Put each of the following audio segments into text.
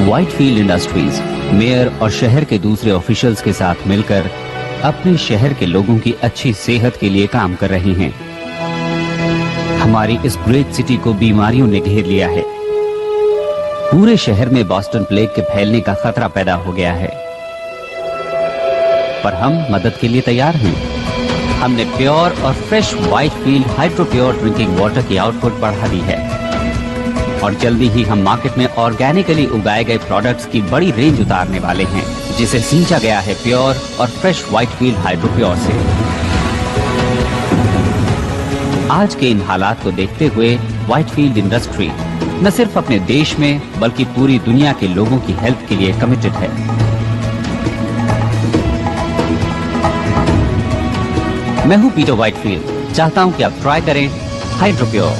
Whitefield industries mayor और शहर के दूसरे ऑफिशियल्स के साथ मिलकर अपने शहर के लोगों की अच्छी सेहत के लिए काम कर रहे हैं। हमारी इस ग्रेट सिटी को बीमारियों ने घेर लिया है। पूरे शहर में बोस्टन प्लेग के फैलने का खतरा पैदा हो गया है, पर हम मदद के लिए तैयार हैं। हमने प्योर और fresh Whitefield hydro pure drinking water की आउटपुट बढ़ा दी है और जल्दी ही हम मार्केट में ऑर्गेनिकली उगाए गए प्रोडक्ट्स की बड़ी रेंज उतारने वाले हैं, जिसे सींचा गया है प्योर और फ्रेश व्हाइटफील्ड हाइड्रो प्योर से। आज के इन हालात को देखते हुए व्हाइटफील्ड इंडस्ट्री न सिर्फ अपने देश में बल्कि पूरी दुनिया के लोगों की हेल्थ के लिए कमिटेड है। मैं हूं पीटर व्हाइटफील्ड। चाहता हूं कि आप ट्राई करें hydro pure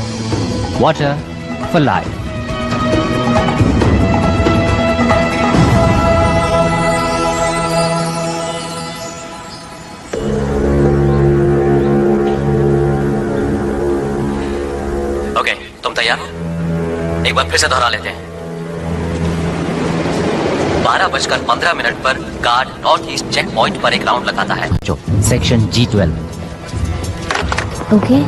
water for life. Okay, तुम तैयार हो? एक बार फिर से दोहरा लेते हैं। 12:15 पर guard north east checkpoint पर एक राउंड लगाता है। जो section G12। Okay,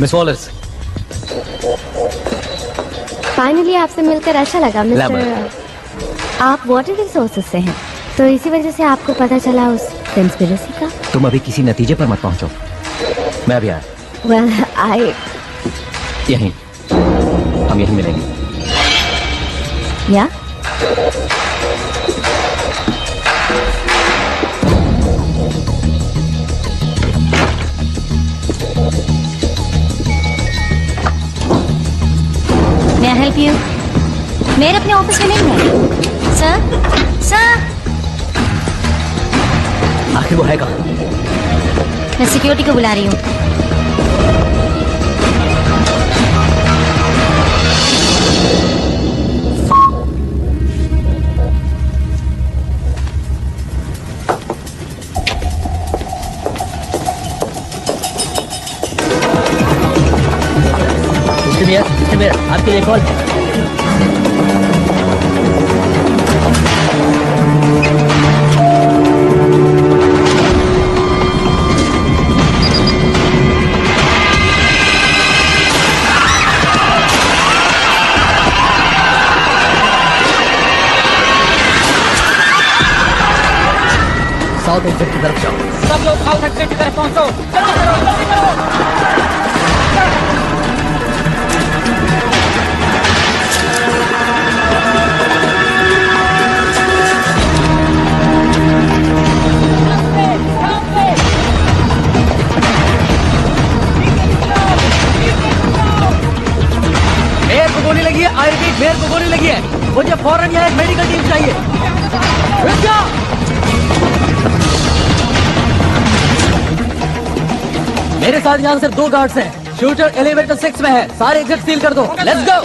miss Wallers, finally आपसे मिलकर अच्छा लगा मिस्टर। आप वाटर रिसोर्सेज से हैं, तो इसी वजह से आपको पता चला उस कंस्पिरेसी का। तुम अभी किसी नतीजे पर मत पहुंचो, मैं अभी आया। वेल आई यहीं, हम यहीं मिलेंगे। या May I help you? Mayor अपने ऑफिस में नहीं है। सर, आखिर वो है कहाँ? मैं सिक्योरिटी को बुला रही हूँ। मेरा आपके लिए कॉल है। साउथ एक्सिट की तरफ जाओ। सब लोग साउथ एक्सिट की तरफ पहुंचो। चलो चलो जल्दी करो। मेयर को गोली लगी है। आई रिपीट, मेयर को गोली लगी है। मुझे फौरन यहाँ एक मेडिकल टीम चाहिए। रुक जाओ। मेरे साथ यहाँ सिर्फ 2 गार्ड्स हैं। शूटर एलिवेटर 6 में है। सारे एग्जिट सील कर दो। Let's go.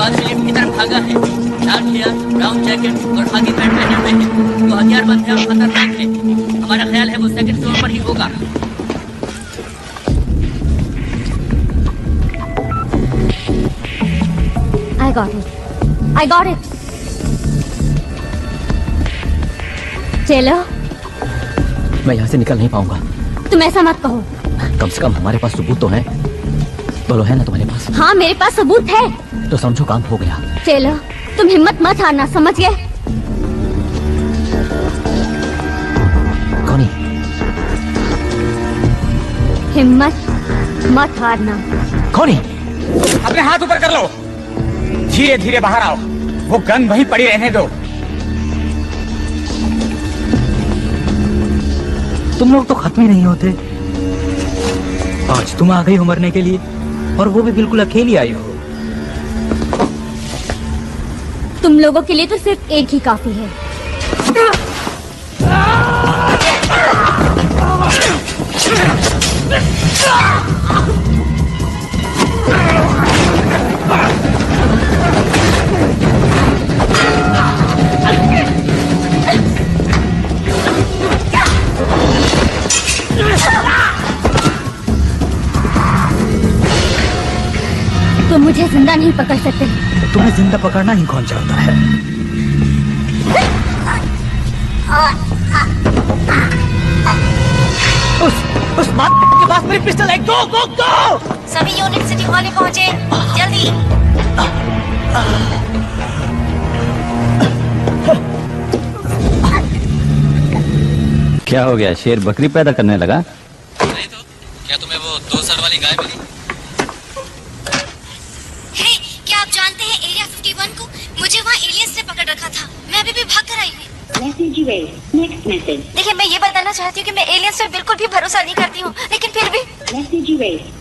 आदमी लिफ्ट की तरफ भागा है। डार्क हेयर, ब्राउन जैकेट और खाकी पैंट पहने हुए है। वो हथियारबंद है और खतरनाक है। हमारा ख्याल है वो सेकंड फ्लोर पर ही होगा। I got it. चलो। मैं यहाँ से निकल नहीं पाऊंगा। तुम ऐसा मत कहो। कम से कम हमारे पास सबूत तो है। बोलो, है ना तुम्हारे पास? हाँ, मेरे पास सबूत है। तो समझो काम हो गया। चलो, तुम हिम्मत मत हारना, समझ गए? कौन? हिम्मत मत हारना। कौन? अपने हाथ ऊपर कर लो। धीरे धीरे बाहर आओ। वो गन वहीं पड़ी रहने दो। तुम लोग तो खत्म ही नहीं होते। आज तुम आ गई हो मरने के लिए, और वो भी बिल्कुल अकेली आई हो। तुम लोगों के लिए तो सिर्फ एक ही काफी है। तुम मुझे जिंदा नहीं पकड़ सकते। तुम्हें जिंदा पकड़ना ही कौन चाहता है? उस बात के पास मेरी पिस्टल है। गो गो गो। सभी यूनिट सिटी हॉल में पहुंचे, जल्दी। क्या हो गया? शेर बकरी पैदा करने लगा? नहीं तो क्या तुम्हें वो 2 सर वाली गाय मिली? हे, क्या आप जानते हैं एरिया 51 को? मुझे वहाँ एलियंस ने पकड़ रखा था। मैं अभी भी भाग कर आई हूँ। देखिए, मैं ये बताना चाहती हूँ कि मैं एलियंस पे बिल्कुल भी भरोसा नहीं करती हूँ, लेकिन फिर भी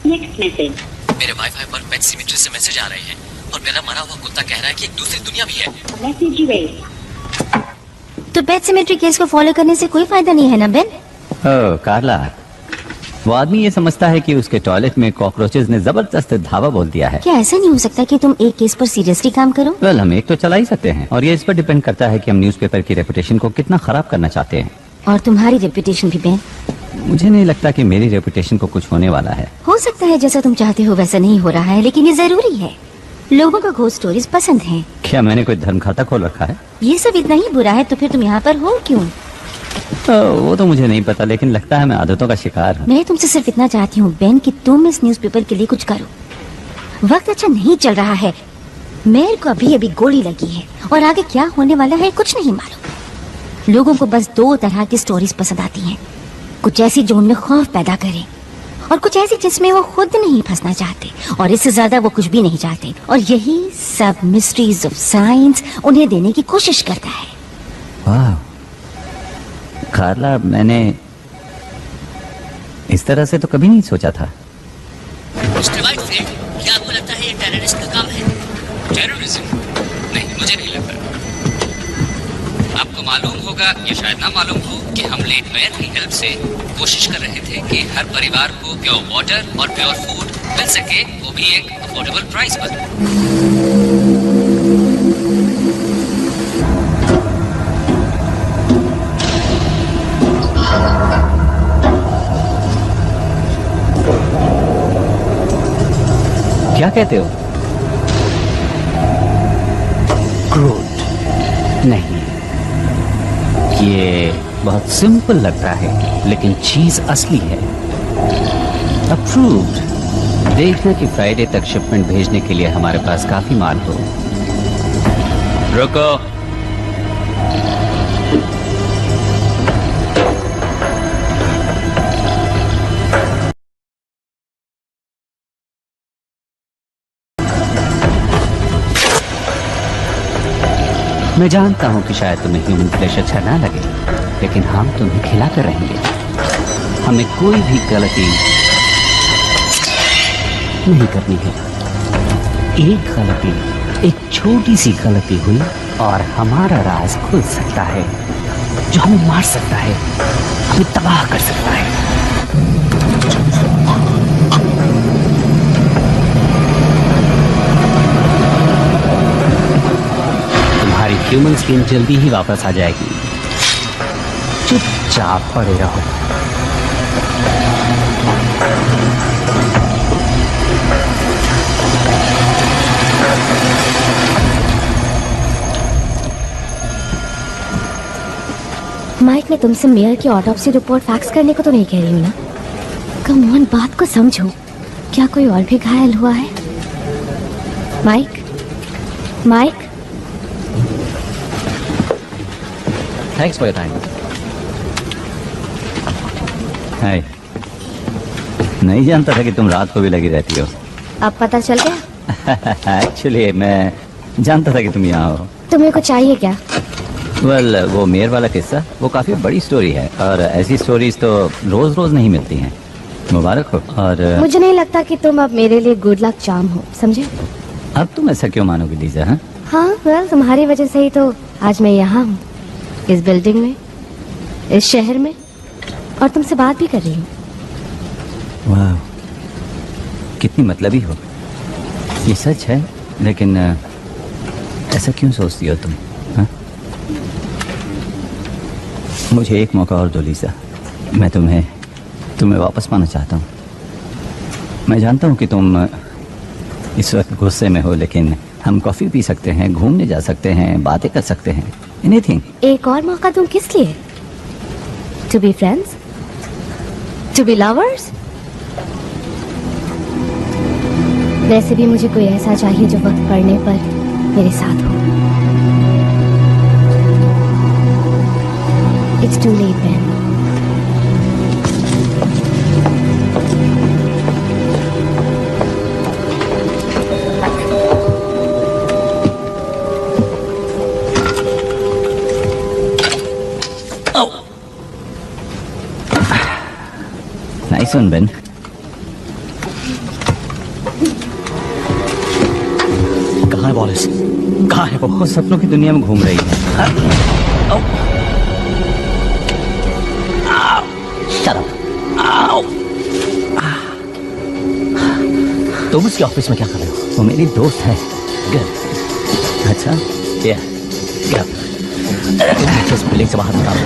मेरे वाईफाई पर पेट सिमेट्री से मैसेज आ रहे हैं और मेरा मरा हुआ कुत्ता कह रहा है कि एक दूसरी दुनिया भी है। तो पेट सिमेट्री केस को फॉलो करने से कोई फायदा नहीं है ना बेन? ओह कार्ला, वो आदमी ये समझता है कि उसके टॉयलेट में कॉकरोचेस ने जबरदस्त धावा बोल दिया है। क्या ऐसा नहीं हो सकता कि तुम एक केस पर सीरियसली काम करो? वेल, हम एक तो चला ही सकते हैं, और ये इस पर डिपेंड करता है कि हम न्यूज़पेपर की रेपुटेशन को कितना खराब करना चाहते हैं। और तुम्हारी रेपुटेशन भी बेन? मुझे नहीं लगता कि मेरी रेपुटेशन को कुछ होने वाला है। हो सकता है जैसा तुम चाहते हो वैसा नहीं हो रहा है, लेकिन ये जरूरी है। लोगों को घोस्ट स्टोरीज पसंद है। क्या मैंने कोई धर्म खाता खोल रखा है? ये सब इतना ही बुरा है तो फिर तुम यहाँ पर हो क्यों? वो तो मुझे नहीं पता, लेकिन लगता है मैं आदतों का शिकार हूँ। मैं तुमसे सिर्फ इतना चाहती हूँ बेन कि तुम इस न्यूज़पेपर के लिए कुछ करो। वक्त अच्छा नहीं चल रहा है। मेयर को अभी अभी गोली लगी है और आगे क्या होने वाला है कुछ नहीं मालूम। लोगों को बस 2 तरह की स्टोरीज पसंद आती हैं। कुछ ऐसी जो उनमें खौफ पैदा करे, और कुछ ऐसी जिसमें वो खुद नहीं फंसना चाहते, और इससे ज्यादा वो कुछ भी नहीं चाहते। और यही सब मिस्ट्रीज ऑफ साइंस उन्हें देने की कोशिश करता है। वाह कार्ला, मैंने इस तरह से तो कभी नहीं सोचा था। मिस्टर वाइटफील्ड, क्या आपको लगता है ये टेररिस्ट का काम है? टेररिज्म? नहीं, मुझे नहीं लगता। आपको मालूम होगा या शायद ना मालूम हो कि हम लेट मेयर की हेल्प से कोशिश कर रहे थे कि हर परिवार को प्योर वाटर और प्योर फूड मिल सके, वो भी एक अफोर्डेबल प्राइस पर। क्या कहते हो? क्रूड? नहीं, ये बहुत सिंपल लगता है, लेकिन चीज असली है। अप्रूव्ड। देखना कि फ्राइडे तक शिपमेंट भेजने के लिए हमारे पास काफी माल हो। रुको। मैं जानता हूं कि शायद तुम्हें ह्यूमन फ्लेश अच्छा ना लगे, लेकिन हम तुम्हें खिलाते रहेंगे। हमें कोई भी गलती नहीं करनी है। एक गलती, एक छोटी सी गलती हुई और हमारा राज खुल सकता है, जो हमें मार सकता है, हमें तबाह कर सकता है। ह्यूमन स्किन जल्दी ही वापस आ जाएगी। चुपचाप पड़े रहो। माइक, मैं तुमसे मेयर की ऑटोप्सी रिपोर्ट फैक्स करने को तो नहीं कह रही हूँ ना। कम ऑन, बात को समझो। क्या कोई और भी घायल हुआ है? Mike, Mike. Thanks for your time. Hi. नहीं जानता था कि तुम रात को भी लगी रहती हो। अब पता चल गया? एक्चुअली मैं जानता था कि तुम यहाँ हो। तुम्हें कुछ चाहिए क्या? वेल, वो मेयर वाला किस्सा वो काफी बड़ी स्टोरी है और ऐसी स्टोरीज तो रोज रोज नहीं मिलती हैं। मुबारक हो। और मुझे नहीं लगता कि तुम अब मेरे लिए गुड लक चार्म हो, समझे? अब तुम ऐसा क्यों मानोगे लीजा? हाँ, वेल, तुम्हारी वजह से ही तो आज मैं यहाँ हूँ, इस बिल्डिंग में, इस शहर में, और तुमसे बात भी कर रही हूँ। वाह, कितनी मतलबी हो। ये सच है, लेकिन ऐसा क्यों सोचती हो तुम? हाँ? मुझे एक मौका और दो लीजा। मैं तुम्हें वापस पाना चाहता हूँ। मैं जानता हूँ कि तुम इस वक्त गुस्से में हो, लेकिन हम कॉफी पी सकते हैं, घूमने जा सकते हैं, बातें कर सकते हैं, एनीथिंग। एक और मौका तुम किस लिए? To be friends? To be lovers? वैसे भी मुझे कोई ऐसा चाहिए जो वक्त पड़ने पर मेरे साथ हो। It's too late, Ben. Nice one, Ben. कहाँ है वॉलिस? कहाँ है वो? सपनों की दुनिया में घूम रही है। Shut up. तुम उसके ऑफिस में क्या कर रहे हो? वो मेरी दोस्त है। Good. अच्छा, Yeah. Get up. तुम मुझे इस बिल्डिंग से बाहर निकालो।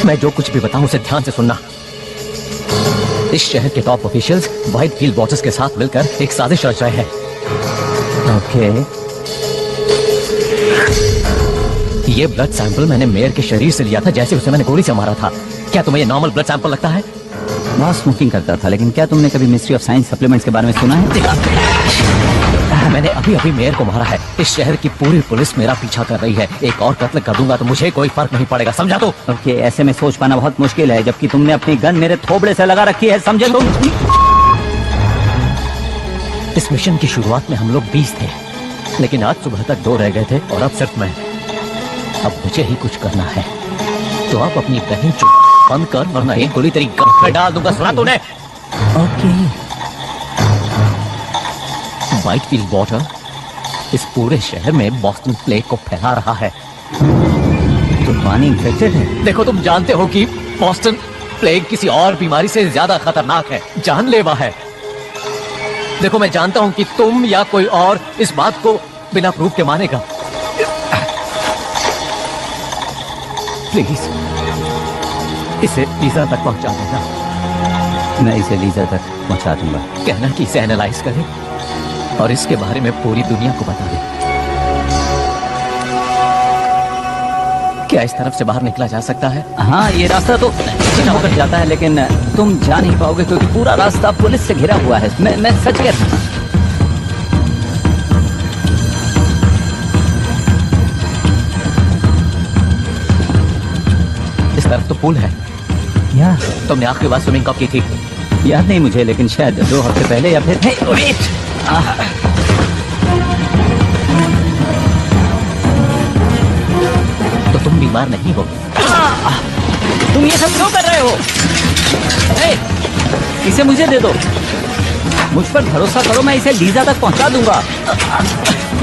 मैं जो कुछ भी बताऊं उसे ध्यान से सुनना। इस शहर के top officials white field bosses के साथ मिलकर एक साजिश रच रहे हैं। ओके। ये ब्लड सैंपल मैंने मेयर के शरीर से लिया था जैसे उसे मैंने गोली से मारा था। क्या तुम्हें ये नॉर्मल ब्लड सैंपल लगता है? बहुत स्मोकिंग करता था, लेकिन क्या तुमने कभी मिस्ट्री ऑफ साइंस सप्लीमेंट्स के बारे में सुना है? मैंने अभी अभी मेयर को मारा है। इस शहर की पूरी पुलिस मेरा पीछा कर रही है। एक और कत्ल कर दूंगा तो मुझे कोई फर्क नहीं पड़ेगा, समझा तो? ओके, ऐसे में सोच पाना बहुत मुश्किल है, जबकि तुमने अपनी गन मेरे थोबड़े से लगा रखी है, समझे तुम? इस मिशन की शुरुआत में हम लोग 20 थे, लेकिन आज सुबह तक 2 रह गए थे और अब सिर्फ मैं। अब मुझे ही कुछ करना है, तो आप अपनी बहन चुप बंद कर, वरना एक गोली तेरी गर्दन में डाल दूंगा, सुना तूने? ओके। व्हाइटफील्ड वाटर इस पूरे शहर में बॉस्टन प्लेग को फैला रहा है। तो पानी इन्फेक्टेड है? देखो, तुम जानते हो कि बॉस्टन प्लेग किसी और बीमारी से ज्यादा खतरनाक है, जानलेवा है। देखो, मैं जानता हूं कि तुम या कोई और इस बात को बिना प्रूफ के मानेगा। प्लीज इसे लीजा तक पहुंचा देना। मैं इसे लीजा तक पहुंचा दूंगा। कहना कि इसे एनालाइज करे और इसके बारे में पूरी दुनिया को बता दे। क्या इस तरफ से बाहर निकला जा सकता है? हाँ, ये रास्ता तो होकर जाता है, लेकिन तुम जा नहीं पाओगे क्योंकि पूरा रास्ता पुलिस से घिरा हुआ है। मैं सच कह रहा हूँ। इस तरफ तो पुल है। यार, तुमने आखिरी बार स्विमिंग कब की थी? याद नहीं मुझे, लेकिन शायद 2 हफ्ते पहले या फिर तो तुम बीमार नहीं हो? तुम ये सब क्यों कर रहे हो? इसे मुझे दे दो। मुझ पर भरोसा करो, मैं इसे लीजा तक पहुंचा दूंगा।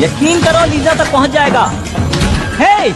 यकीन करो, लीजा तक पहुंच जाएगा। हे!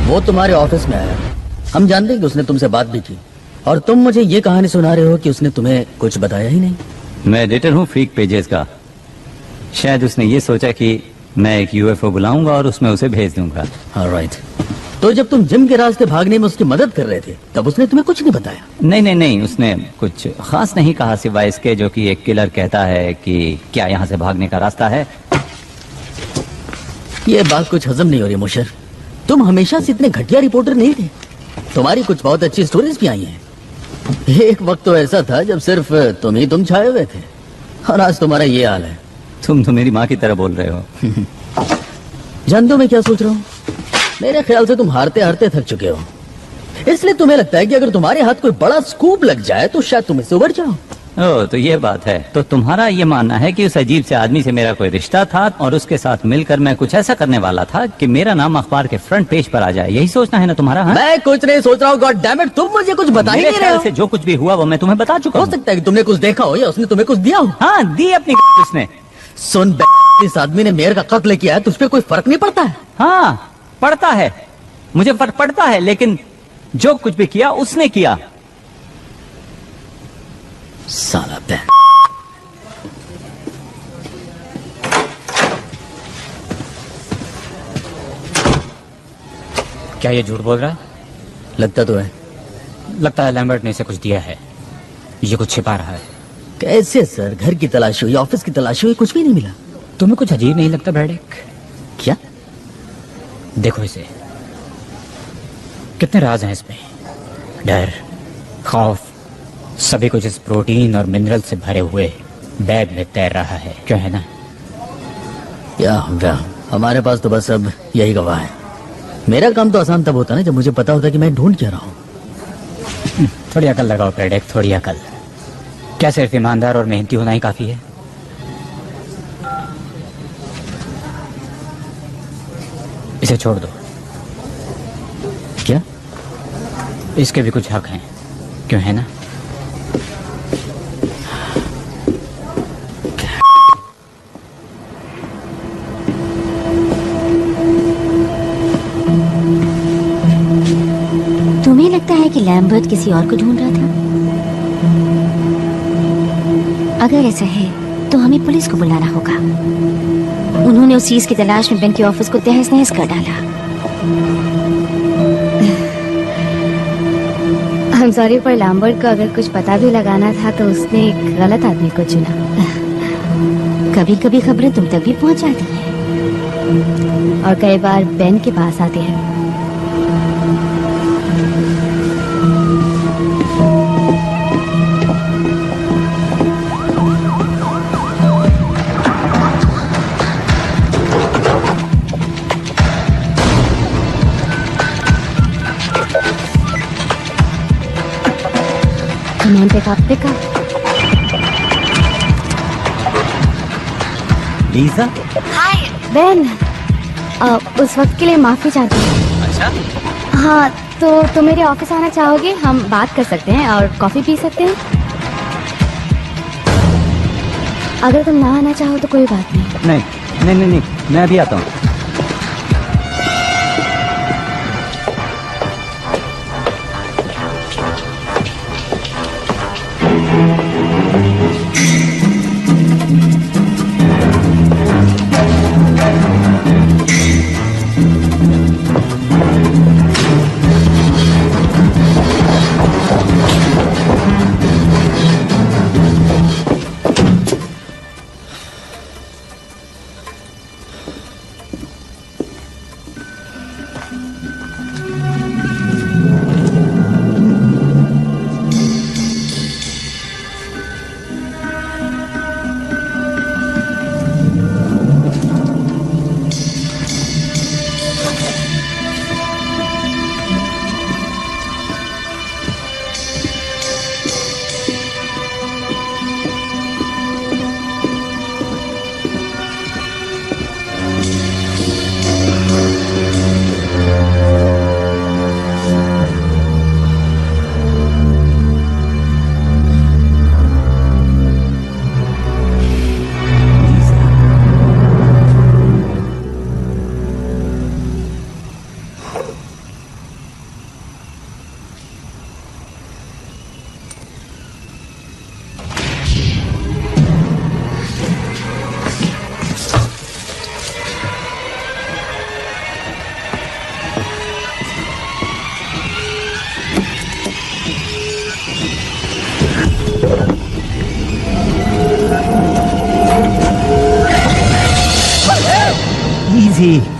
वो तुम्हारे ऑफिस में आया, हम जानते हैं कि उसने तुमसे बात भी की, और तुम मुझे ये कहानी सुना रहे हो कि उसने तुम्हें कुछ बताया ही नहीं। मैं एडिटर हूँ फ्रीक पेजेस का। शायद उसने ये सोचा कि मैं एक यूएफओ बुलाऊंगा और उसमें उसे भेज दूंगा। ऑलराइट। तो जब तुम जिम के रास्ते भागने में उसकी मदद कर रहे थे, तब उसने तुम्हें कुछ नहीं बताया? नहीं, उसने कुछ खास नहीं कहा सिवाय इसके जो कि एक किलर कहता है कि क्या यहाँ से भागने का रास्ता है। ये बात कुछ हजम नहीं हो रही मुशर। तुम हमेशा से इतने घटिया रिपोर्टर नहीं थे। तुम्हारी कुछ बहुत अच्छी स्टोरीज भी आई हैं। एक वक्त तो ऐसा था जब सिर्फ तुम छाए हुए थे, और आज तुम्हारा ये हाल है। तुम तो मेरी माँ की तरह बोल रहे हो। जानते हो मैं क्या सोच रहा हूँ? मेरे ख्याल से तुम हारते हारते थक चुके हो, इसलिए तुम्हें लगता है कि अगर तुम्हारे हाथ कोई बड़ा स्कूप लग जाए तो शायद तुम इससे उबर जाओ। ओह, तो ये बात है। तो तुम्हारा ये मानना है कि उस अजीब से आदमी से मेरा कोई रिश्ता था और उसके साथ मिलकर मैं कुछ ऐसा करने वाला था कि मेरा नाम अखबार के फ्रंट पेज पर आ जाए। यही सोचना है ना तुम्हारा? हाँ? मैं कुछ नहीं सोच रहा हूँ। गॉड डैम इट, तुम मुझे कुछ बता ही नहीं रहे हो। से जो कुछ भी हुआ वो मैं तुम्हें बता चुका हो हूँ। सकता है कि तुमने कुछ देखा हो या उसने तुम्हें कुछ दिया हो। हाँ, दी अपनी उसने। सुन, इस आदमी ने मेयर का कत्ल किया है, तुझ पे कोई फर्क नहीं पड़ता है? हाँ, पड़ता है, मुझे फर्क पड़ता है, लेकिन जो कुछ भी किया उसने किया। साला बैन। क्या ये झूठ बोल रहा है? लगता तो है। लगता है लैम्बर्ट ने इसे कुछ दिया है, ये कुछ छिपा रहा है। कैसे सर? घर की तलाशी हुई, ऑफिस की तलाशी हुई, कुछ भी नहीं मिला। तुम्हें कुछ अजीब नहीं लगता ब्रैडेक? क्या? देखो इसे, कितने राज हैं इसमें। डर, खौफ, सभी कुछ इस प्रोटीन और मिनरल से भरे हुए बैग में तैर रहा है। क्यों है ना? या हमारे पास तो बस अब यही गवाह है। मेरा काम तो आसान तब होता ना जब मुझे पता होता कि मैं ढूंढ क्या रहा हूँ। थोड़ी अकल लगाओ ब्रैडेक, थोड़ी अकल। क्या सिर्फ ईमानदार और मेहनती होना ही काफी है? इसे छोड़ दो। क्या? इसके भी कुछ हक हैं, क्यों है ना? तुम्हें लगता है कि लैम्बर्ट किसी और को ढूंढ रहा था? अगर ऐसा है तो हमें पुलिस को बुलाना होगा। उन्होंने उस चीज की तलाश में बैंक के ऑफिस को तहस नहस कर डाला। I'm sorry, पर लैम्बर्ट को अगर कुछ पता भी लगाना था तो उसने एक गलत आदमी को चुना। कभी कभी खबरें तुम तक भी पहुंच जाती हैं, और कई बार बेन के पास आती है। Come on, pick up. Lisa? Hi Ben, उस वक्त के लिए माफी चाहती हूँ। अच्छा, हाँ, तो तुम मेरे ऑफिस आना चाहोगे? हम बात कर सकते हैं और कॉफी पी सकते हैं। अगर तुम ना आना चाहो तो कोई बात नहीं। नहीं नहीं नहीं नहीं, मैं अभी आता हूँ।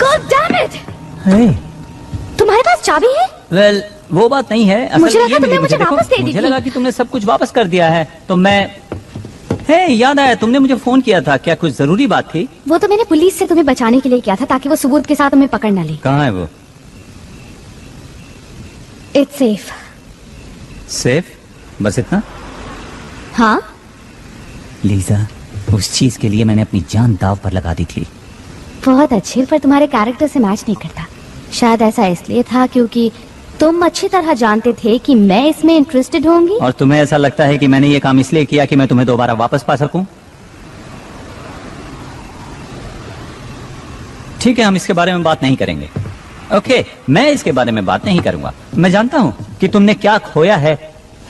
God damn it! Hey. तुम्हारे पास चाबी है? वेल वो बात नहीं है। असल मुझे ये लगा मिली तुमने मुझे देखो, वापस दे दी मुझे थी। लगा कि तुमने सब कुछ वापस कर दिया है तो मैं याद आया तुमने मुझे फोन किया था, क्या कुछ जरूरी बात थी? वो तो मैंने पुलिस से तुम्हें बचाने के लिए किया था ताकि वो सबूत के साथ तुम्हें पकड़ ना ले। कहाँ है वो? It's safe. सेफ? बस इतना? हाँ? लीजा, उस चीज के लिए मैंने अपनी जान दाव पर लगा दी थी। बहुत अच्छे, पर तुम्हारे कैरेक्टर से मैच नहीं करता। शायद ऐसा इसलिए था क्योंकि तुम अच्छी तरह जानते थे कि मैं इसमें इंटरेस्टेड होंगी। और तुम्हें ऐसा लगता है कि मैंने ये काम इसलिए किया कि मैं तुम्हें दोबारा वापस पा सकूं? ठीक है, हम इसके बारे में बात नहीं करेंगे। ओके, मैं इसके बारे में बात नहीं करूंगा। मैं जानता हूं कि तुमने क्या खोया है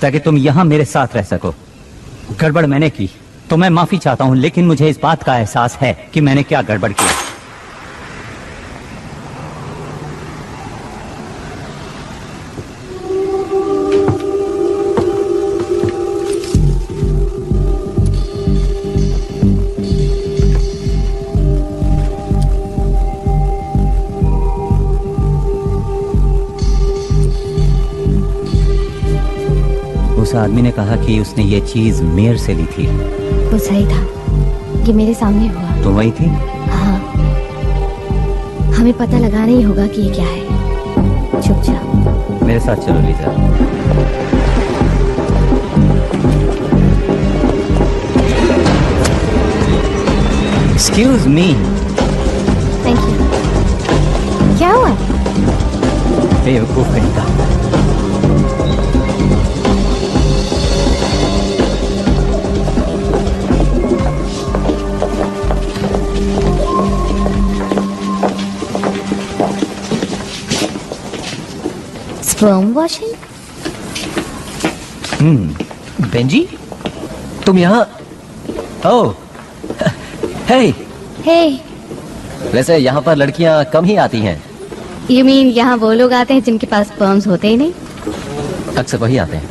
ताकि तुम यहां मेरे साथ रह सको। गड़बड़ मैंने की तो मैं माफी चाहता हूं, लेकिन मुझे इस बात का एहसास है कि मैंने क्या गड़बड़ किया। उस आदमी ने कहा कि उसने ये चीज मेयर से ली थी। वो सही था, ये मेरे सामने हुआ। तुम वही थी? हाँ, हमें पता लगाना ही होगा कि ये क्या है। चुप जाओ। मेरे साथ चलो Lisa. Excuse me. Thank you. क्या हुआ? बेवकूफ कहीं का। Sperm washing? बेंजी, तुम यहाँ? ओह, हे। हे, वैसे यहाँ पर लड़कियाँ कम ही आती हैं। यू मीन यहाँ वो लोग आते हैं जिनके पास स्पर्म्स होते ही नहीं? अक्सर वही आते हैं।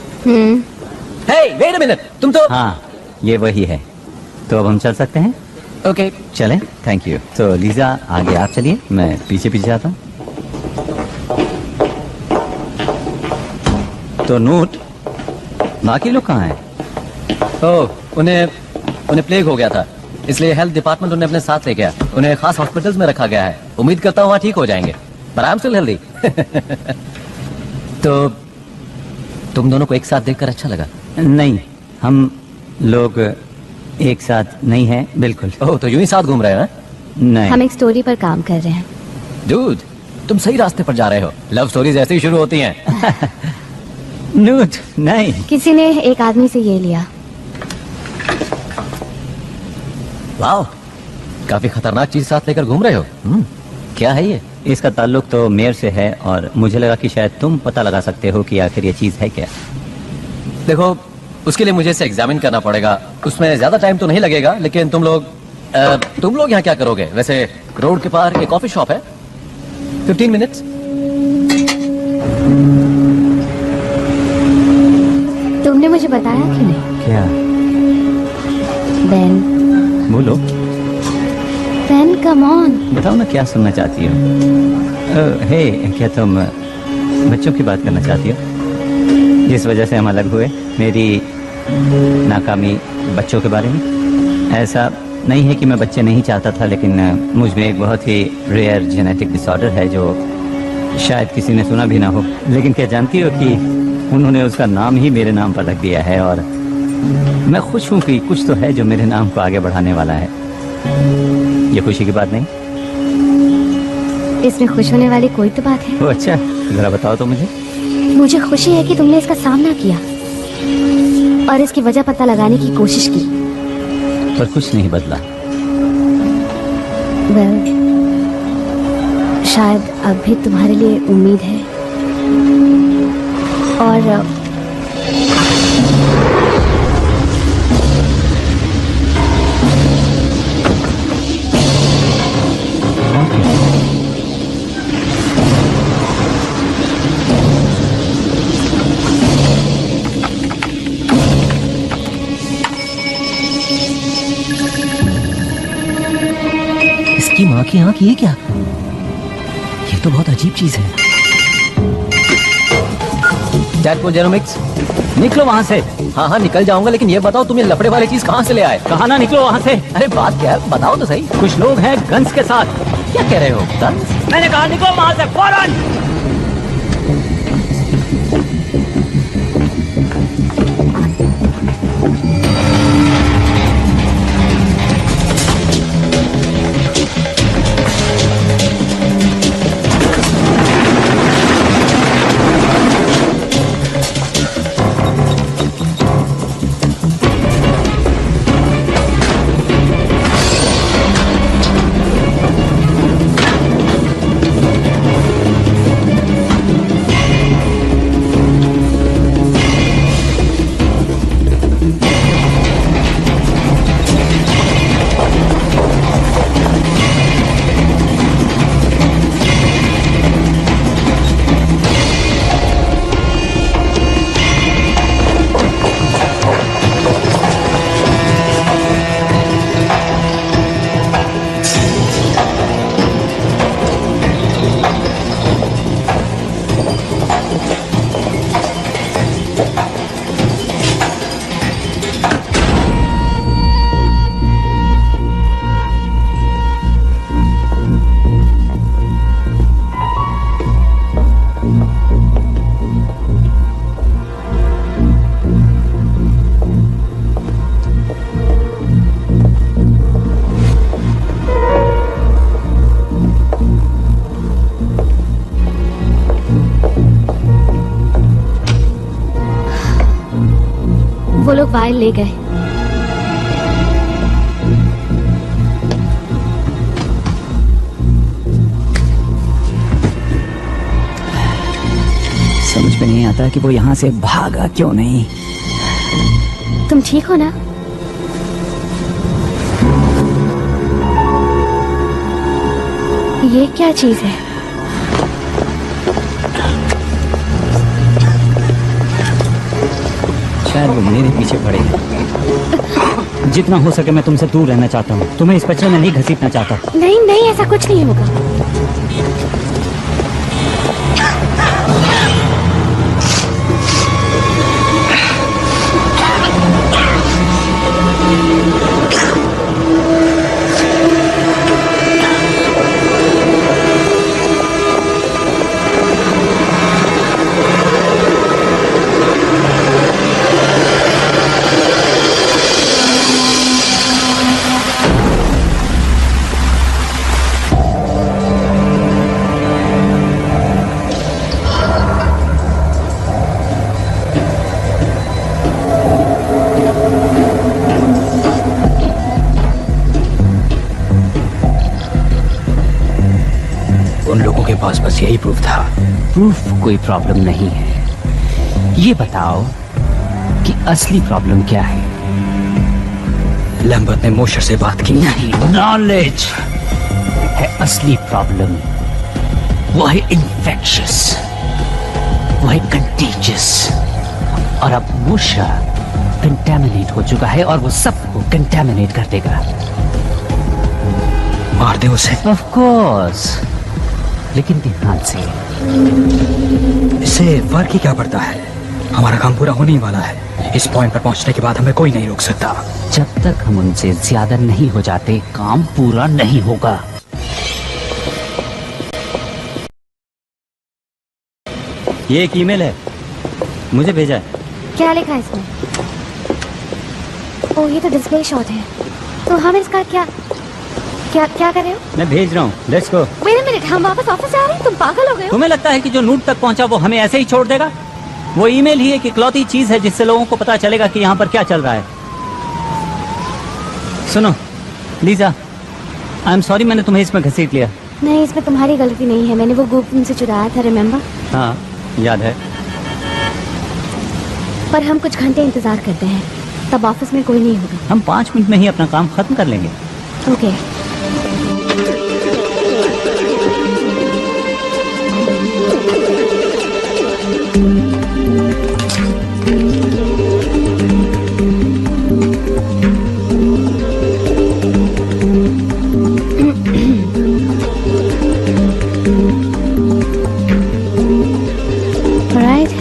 हे, वेट अ मिनट, तुम तो। हाँ, ये वही है। तो अब हम चल सकते हैं? ओके, चलें। Thank you. तो लीजा, आगे आप चलिए, मैं पीछे पीछे आता हूँ। तो नोट, बाकी लोग कहाँ हैं? ओह, उन्हें प्लेग हो गया था, इसलिए हेल्थ डिपार्टमेंट उन्हें अपने साथ ले गया। उन्हें खास हॉस्पिटल्स में रखा गया है। उम्मीद करता हूँ वहाँ ठीक हो जाएंगे। पर आई एम स्टिल हेल्दी। तो तुम दोनों को एक साथ देखकर अच्छा लगा? नहीं, हम लोग एक साथ नहीं हैं, बिल्कुल। ओह, तो यूं ही साथ घूम रहे हैं? नहीं। हम एक स्टोरी पर काम कर रहे हैं। डूड, तुम सही रास्ते पर जा रहे हो। लव स्टोरीज ऐसे ही शुरू होती हैं। नूट, नहीं। किसी ने एक आदमी से ये लिया। वाह, काफी खतरनाक चीज साथ लेकर घूम रहे हो। क्या है ये? इसका ताल्लुक तो मेयर से है और मुझे लगा कि शायद तुम पता लगा सकते हो कि आखिर ये चीज है क्या। देखो, उसके लिए मुझे इसे एग्जामिन करना पड़ेगा। उसमें ज्यादा टाइम तो नहीं लगेगा, लेकिन तुम लोग यहाँ क्या करोगे? वैसे रोड के पार एक कॉफी शॉप है, 15 मिनट्स। तुमने मुझे बताया क्यों नहीं? क्या? बेन, बोलो। Ben come on. बताओ ना, क्या सुनना चाहती हो? हे, क्या तुम बच्चों की बात करना चाहती हो? जिस वजह से हम अलग हुए, मेरी नाकामी बच्चों के बारे में? ऐसा नहीं है कि मैं बच्चे नहीं चाहता था, लेकिन मुझ में एक बहुत ही रेयर जेनेटिक डिसऑर्डर है जो शायद किसी ने सुना भी ना हो। लेकिन क्या जानती हो कि उन्होंने उसका नाम ही मेरे नाम पर रख दिया है, और मैं खुश हूं कि कुछ तो है जो मेरे नाम को आगे बढ़ाने वाला है। ये खुशी की बात नहीं? इसमें खुश होने वाली कोई तो बात है। ओ अच्छा, जरा बताओ तो मुझे। मुझे खुशी है कि तुमने इसका सामना किया और इसकी वजह पता लगाने की कोशिश की। पर कुछ नहीं बदला। वेल, शायद अब भी तुम्हारे लिए उम्मीद है। और इसकी माँ की आंख, ये क्या? ये तो बहुत अजीब चीज है। डैडपुल जेरोमिक्स, निकलो वहाँ से। हाँ हाँ, निकल जाऊंगा, लेकिन ये बताओ तुम ये लफड़े वाली चीज कहाँ से ले आए? कहा ना निकलो वहाँ से। अरे बात क्या है, बताओ तो सही। कुछ लोग हैं गन्स के साथ। क्या कह रहे हो? गन्स? मैंने कहा निकलो वहाँ से फौरन। वो लोग वायल ले गए। समझ में नहीं आता कि वो यहाँ से भागा क्यों नहीं। तुम ठीक हो ना? ये क्या चीज है? शायद वो मेरे पीछे पड़े। जितना हो सके मैं तुमसे दूर रहना चाहता हूँ। तुम्हें इस बच्चे में नहीं घसीटना चाहता। नहीं नहीं, ऐसा कुछ नहीं होगा। उन लोगों के पास बस यही प्रूफ था। प्रूफ कोई प्रॉब्लम नहीं है। ये बताओ कि असली प्रॉब्लम क्या है? लैम्बर्ट ने मोशर से बात की। नहीं, नॉलेज है असली प्रॉब्लम। वो है इन्फेक्शियस, वो है कंटेजियस। और अब मोशर कंटेमिनेट हो चुका है और वो सबको कंटेमिनेट कर देगा। मार दे उसे। ऑफ कोर्स, लेकिन ध्यान से। इससे फर्क ही क्या पड़ता है? हमारा काम पूरा होने ही वाला है। इस पॉइंट पर पहुंचने के बाद हमें कोई नहीं रोक सकता। जब तक हम उनसे ज्यादा नहीं हो जाते, काम पूरा नहीं होगा। ये एक ईमेल है, मुझे भेजा है। क्या लिखा है इसमें? ओह, ये तो डिस्प्ले शॉट है। तो हम इसका क्या क्या क्या कर रहे हो? मैं भेज रहा हूँ, let's go. Wait a minute, हम वापस ऑफिस आ रहे हैं? तुम पागल हो गए हो? तुम्हें लगता है कि जो नूट तक पहुंचा वो हमें ऐसे ही छोड़ देगा? वो ईमेल ही एक इकलौती चीज है जिससे लोगों को पता चलेगा कि यहाँ पर क्या चल रहा है। सुनो लीजा, आई एम सॉरी मैंने तुम्हें इसमें घसीट लिया। नहीं, इसमें तुम्हारी गलती नहीं है। मैंने वो गुप्त तुमसे चुराया था, रिमेम्बर? हाँ याद है। पर हम कुछ घंटे इंतजार करते हैं, तब ऑफिस में कोई नहीं होगा। हम 5 मिनट में ही अपना काम खत्म कर लेंगे। ओके।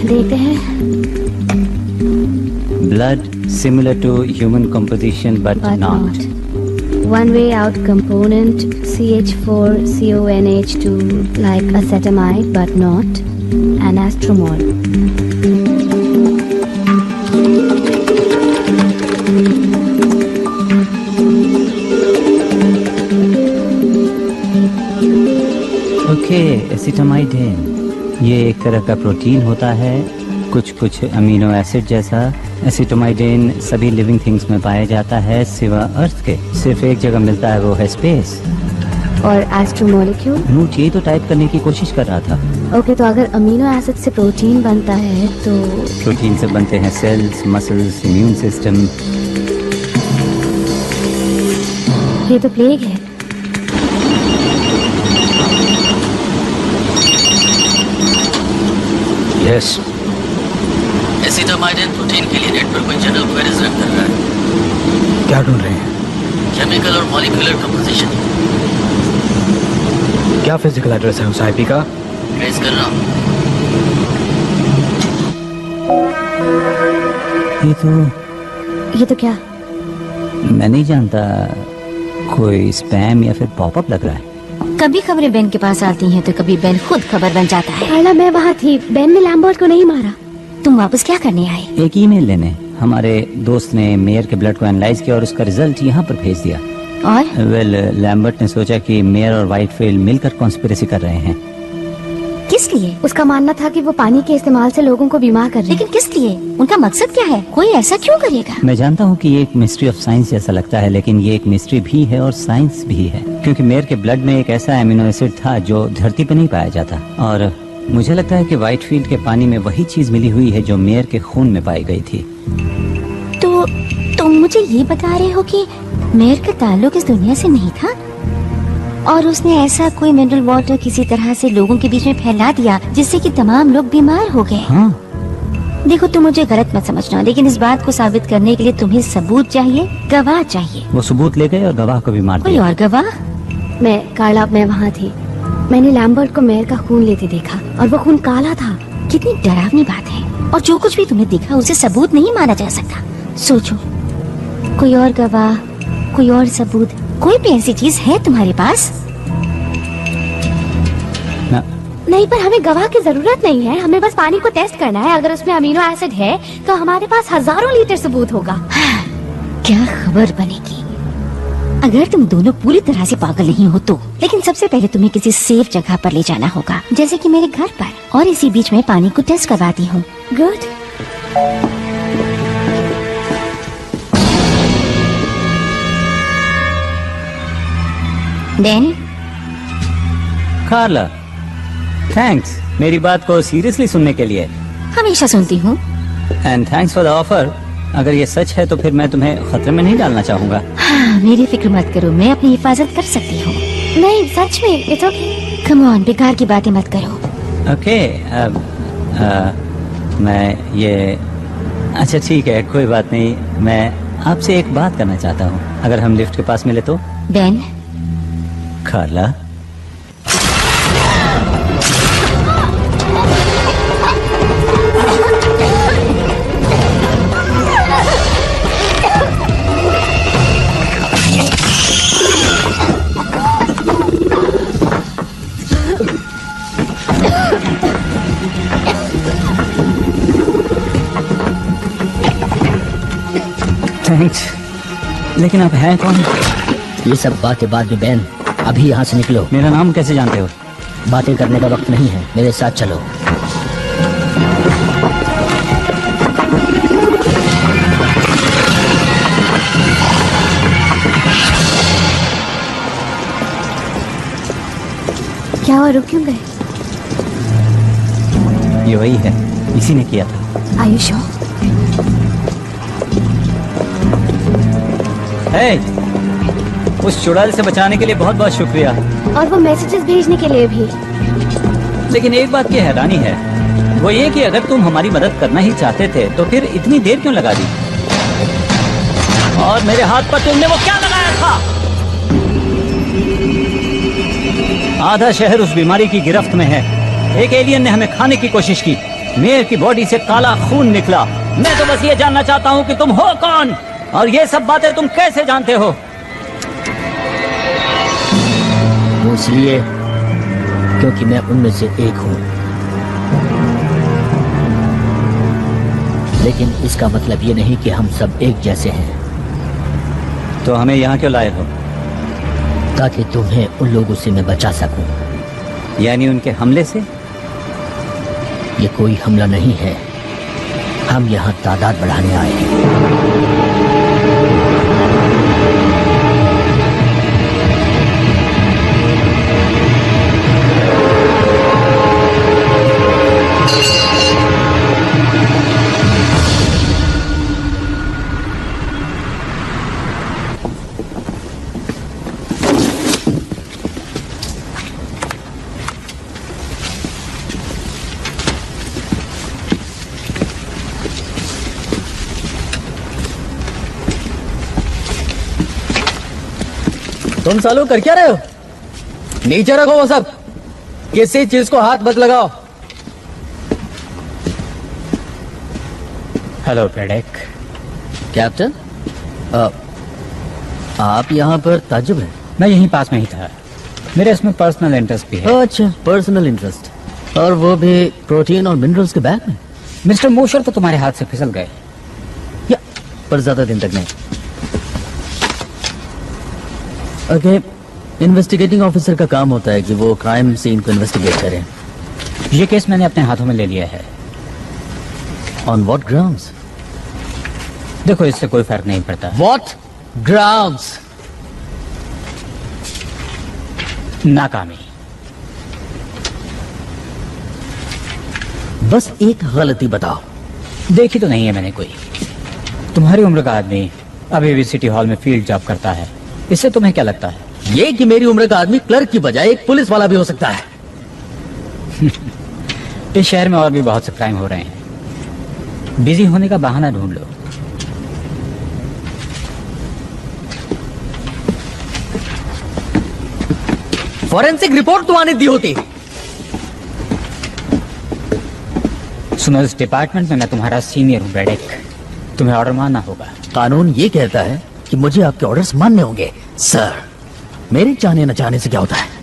देखते हैं। Blood similar to human composition but not. One way out component CH4CONH2 like acetamide but not anastromol. Okay, acetamidine ये एक तरह का प्रोटीन होता है, कुछ अमीनो एसिड जैसा। एसिटामाइडिन सभी लिविंग थिंग्स में पाया जाता है सिवा अर्थ के। सिर्फ एक जगह मिलता है, वो है स्पेस। और एस्ट्रोमोलिक्यूल? नूट यही तो टाइप करने की कोशिश कर रहा था। ओके, तो अगर अमीनो एसिड से प्रोटीन बनता है तो प्रोटीन से बनते हैं सेल्स, मसल्स, इम्यून सिस्टम। ये तो प्लेग है। यस। एसिटामाइडिन प्रोटीन के लिए नेटवर्क में जनरल क्वेरीज रन कर रहा है। क्या ढूंढ रहे हैं? केमिकल और मॉलिक्यूलर कंपोजिशन। क्या फिजिकल एड्रेस है उस आईपी का? ट्रेस कर रहा हूँ। ये तो क्या? मैं नहीं जानता, कोई स्पैम या फिर पॉपअप लग रहा है। कभी खबरें बेन के पास आती हैं तो कभी बेन खुद खबर बन जाता है। कार्ला, मैं वहाँ थी। बेन ने लैम्बर्ट को नहीं मारा। तुम वापस क्या करने आए? एक ईमेल लेने। हमारे दोस्त ने मेयर के ब्लड को एनालाइज किया और उसका रिजल्ट यहाँ पर भेज दिया। और लैम्बर्ट ने सोचा कि मेयर और व्हाइटफील्ड मिलकर कॉन्स्पिरेसी कर रहे हैं। किस लिए? उसका मानना था कि वो पानी के इस्तेमाल से लोगों को बीमार कर रहे हैं। लेकिन किस लिए? उनका मकसद क्या है? कोई ऐसा क्यों करेगा? मैं जानता हूँ कि ये एक मिस्ट्री ऑफ साइंस जैसा लगता है, लेकिन ये एक मिस्ट्री भी है और साइंस भी है, क्योंकि मेयर के ब्लड में एक ऐसा एमिनो एसिड था जो धरती पर नहीं पाया जाता। और मुझे लगता है कि व्हाइटफील्ड के पानी में वही चीज मिली हुई है जो मेयर के खून में पाई गई थी। तो तुम मुझे ये बता रहे हो कि मेयर का ताल्लुक इस दुनिया से नहीं था और उसने ऐसा कोई मिनरल वाटर किसी तरह से लोगों के बीच में फैला दिया जिससे कि तमाम लोग बीमार हो गए। हाँ। देखो, तुम मुझे गलत मत समझना, लेकिन इस बात को साबित करने के लिए तुम्हें सबूत चाहिए, गवाह चाहिए। वो सबूत ले गए और गवाह को भी मार कोई दिया। और गवाह? मैं वहाँ थी। मैंने लैम्बर्ट को मेयर का खून लेते देखा और वो खून काला था। कितनी डरावनी बात है। और जो कुछ भी तुमने देखा उसे सबूत नहीं माना जा सकता। सोचो, कोई और गवाह, कोई और सबूत, कोई भी ऐसी चीज है तुम्हारे पास? नहीं, पर हमें गवाह की जरूरत नहीं है। हमें बस पानी को टेस्ट करना है। अगर उसमें अमीनो एसिड है तो हमारे पास हजारों लीटर सबूत होगा। क्या खबर बनेगी अगर तुम दोनों पूरी तरह से पागल नहीं हो तो। लेकिन सबसे पहले तुम्हें किसी सेफ जगह पर ले जाना होगा, जैसे कि मेरे घर पर, और इसी बीच में पानी को टेस्ट करवाती हूँ। गुड। देन कार्ला, थैंक्स मेरी बात को सीरियसली सुनने के लिए। हमेशा सुनती हूँ। And thanks for the offer. अगर ये सच है तो फिर मैं तुम्हें खतरे में नहीं डालना चाहूंगा। हाँ, मेरी फिक्र मत करो, मैं अपनी हिफाजत कर सकती हूँ। नहीं सच में, इट्स ओके। कम ऑन, बेकार की बातें मत करो। ओके मैं ये अच्छा ठीक है, कोई बात नहीं। मैं आपसे एक बात करना चाहता हूँ, अगर हम लिफ्ट के पास मिले तो। बेन, खाला थैंक्स, लेकिन आप हैं कौन? ये सब बातें बाद में बैन, अभी यहाँ से निकलो। मेरा नाम कैसे जानते हो? बातें करने का वक्त नहीं है, मेरे साथ चलो। क्या हुआ, रुक क्यों गए? ये वही है, इसी ने किया था। Are you sure? Hey, उस चुड़ैल से बचाने के लिए बहुत बहुत शुक्रिया। और वो मैसेजेस भेजने के लिए भी। लेकिन एक बात की हैरानी है, वो ये कि अगर तुम हमारी मदद करना ही चाहते थे तो फिर इतनी देर क्यों लगा दी? और मेरे हाथ पर तुमने वो क्या लगाया था? आधा शहर उस बीमारी की गिरफ्त में है। एक एलियन ने हमें खाने की कोशिश की। मेयर की बॉडी से काला खून निकला। मैं तो बस ये जानना चाहता हूँ कि तुम हो कौन और ये सब बातें तुम कैसे जानते हो? वो इसलिए क्योंकि मैं उनमें से एक हूँ, लेकिन इसका मतलब ये नहीं कि हम सब एक जैसे हैं। तो हमें यहाँ क्यों लाए हो? ताकि तुम्हें उन लोगों से मैं बचा सकूं। यानी उनके हमले से? ये कोई हमला नहीं है, हम यहाँ तादाद बढ़ाने आए हैं। तुम सालों कर क्या रहे हो? नीचे रखो वो सब, किसी चीज को हाथ मत लगाओ। हेलो ब्रैडेक। कैप्टन, आप यहाँ पर ताज्जुब हैं? मैं यहीं पास में ही था, मेरे इसमें पर्सनल इंटरेस्ट भी है। अच्छा, पर्सनल इंटरेस्ट, और वो भी प्रोटीन और मिनरल्स के बैग में। मिस्टर मोशर तो तुम्हारे हाथ से फिसल गए। या पर ज्यादा दिन तक नहीं। ओके, इन्वेस्टिगेटिंग ऑफिसर का काम होता है कि वो क्राइम सीन को इन्वेस्टिगेट करें। ये केस मैंने अपने हाथों में ले लिया है। On what grounds? देखो, इससे कोई फर्क नहीं पड़ता। What grounds? नाकामी। बस एक गलती बताओ। देखी तो नहीं है मैंने कोई। तुम्हारी उम्र का आदमी अभी भी सिटी हॉल में फील्ड जॉब करता है, इससे तुम्हें क्या लगता है? ये कि मेरी उम्र का आदमी क्लर्क की बजाय एक पुलिस वाला भी हो सकता है। इस शहर में और भी बहुत से क्राइम हो रहे हैं, बिजी होने का बहाना ढूंढ लो। फॉरेंसिक रिपोर्ट तो आने दी होती। सुनो, इस डिपार्टमेंट में मैं तुम्हारा सीनियर हूँ ब्रैडेक, तुम्हें ऑर्डर मानना होगा। कानून ये कहता है कि मुझे आपके ऑर्डर्स मानने होंगे। सर, मेरे चाहने न चाहने से क्या होता है?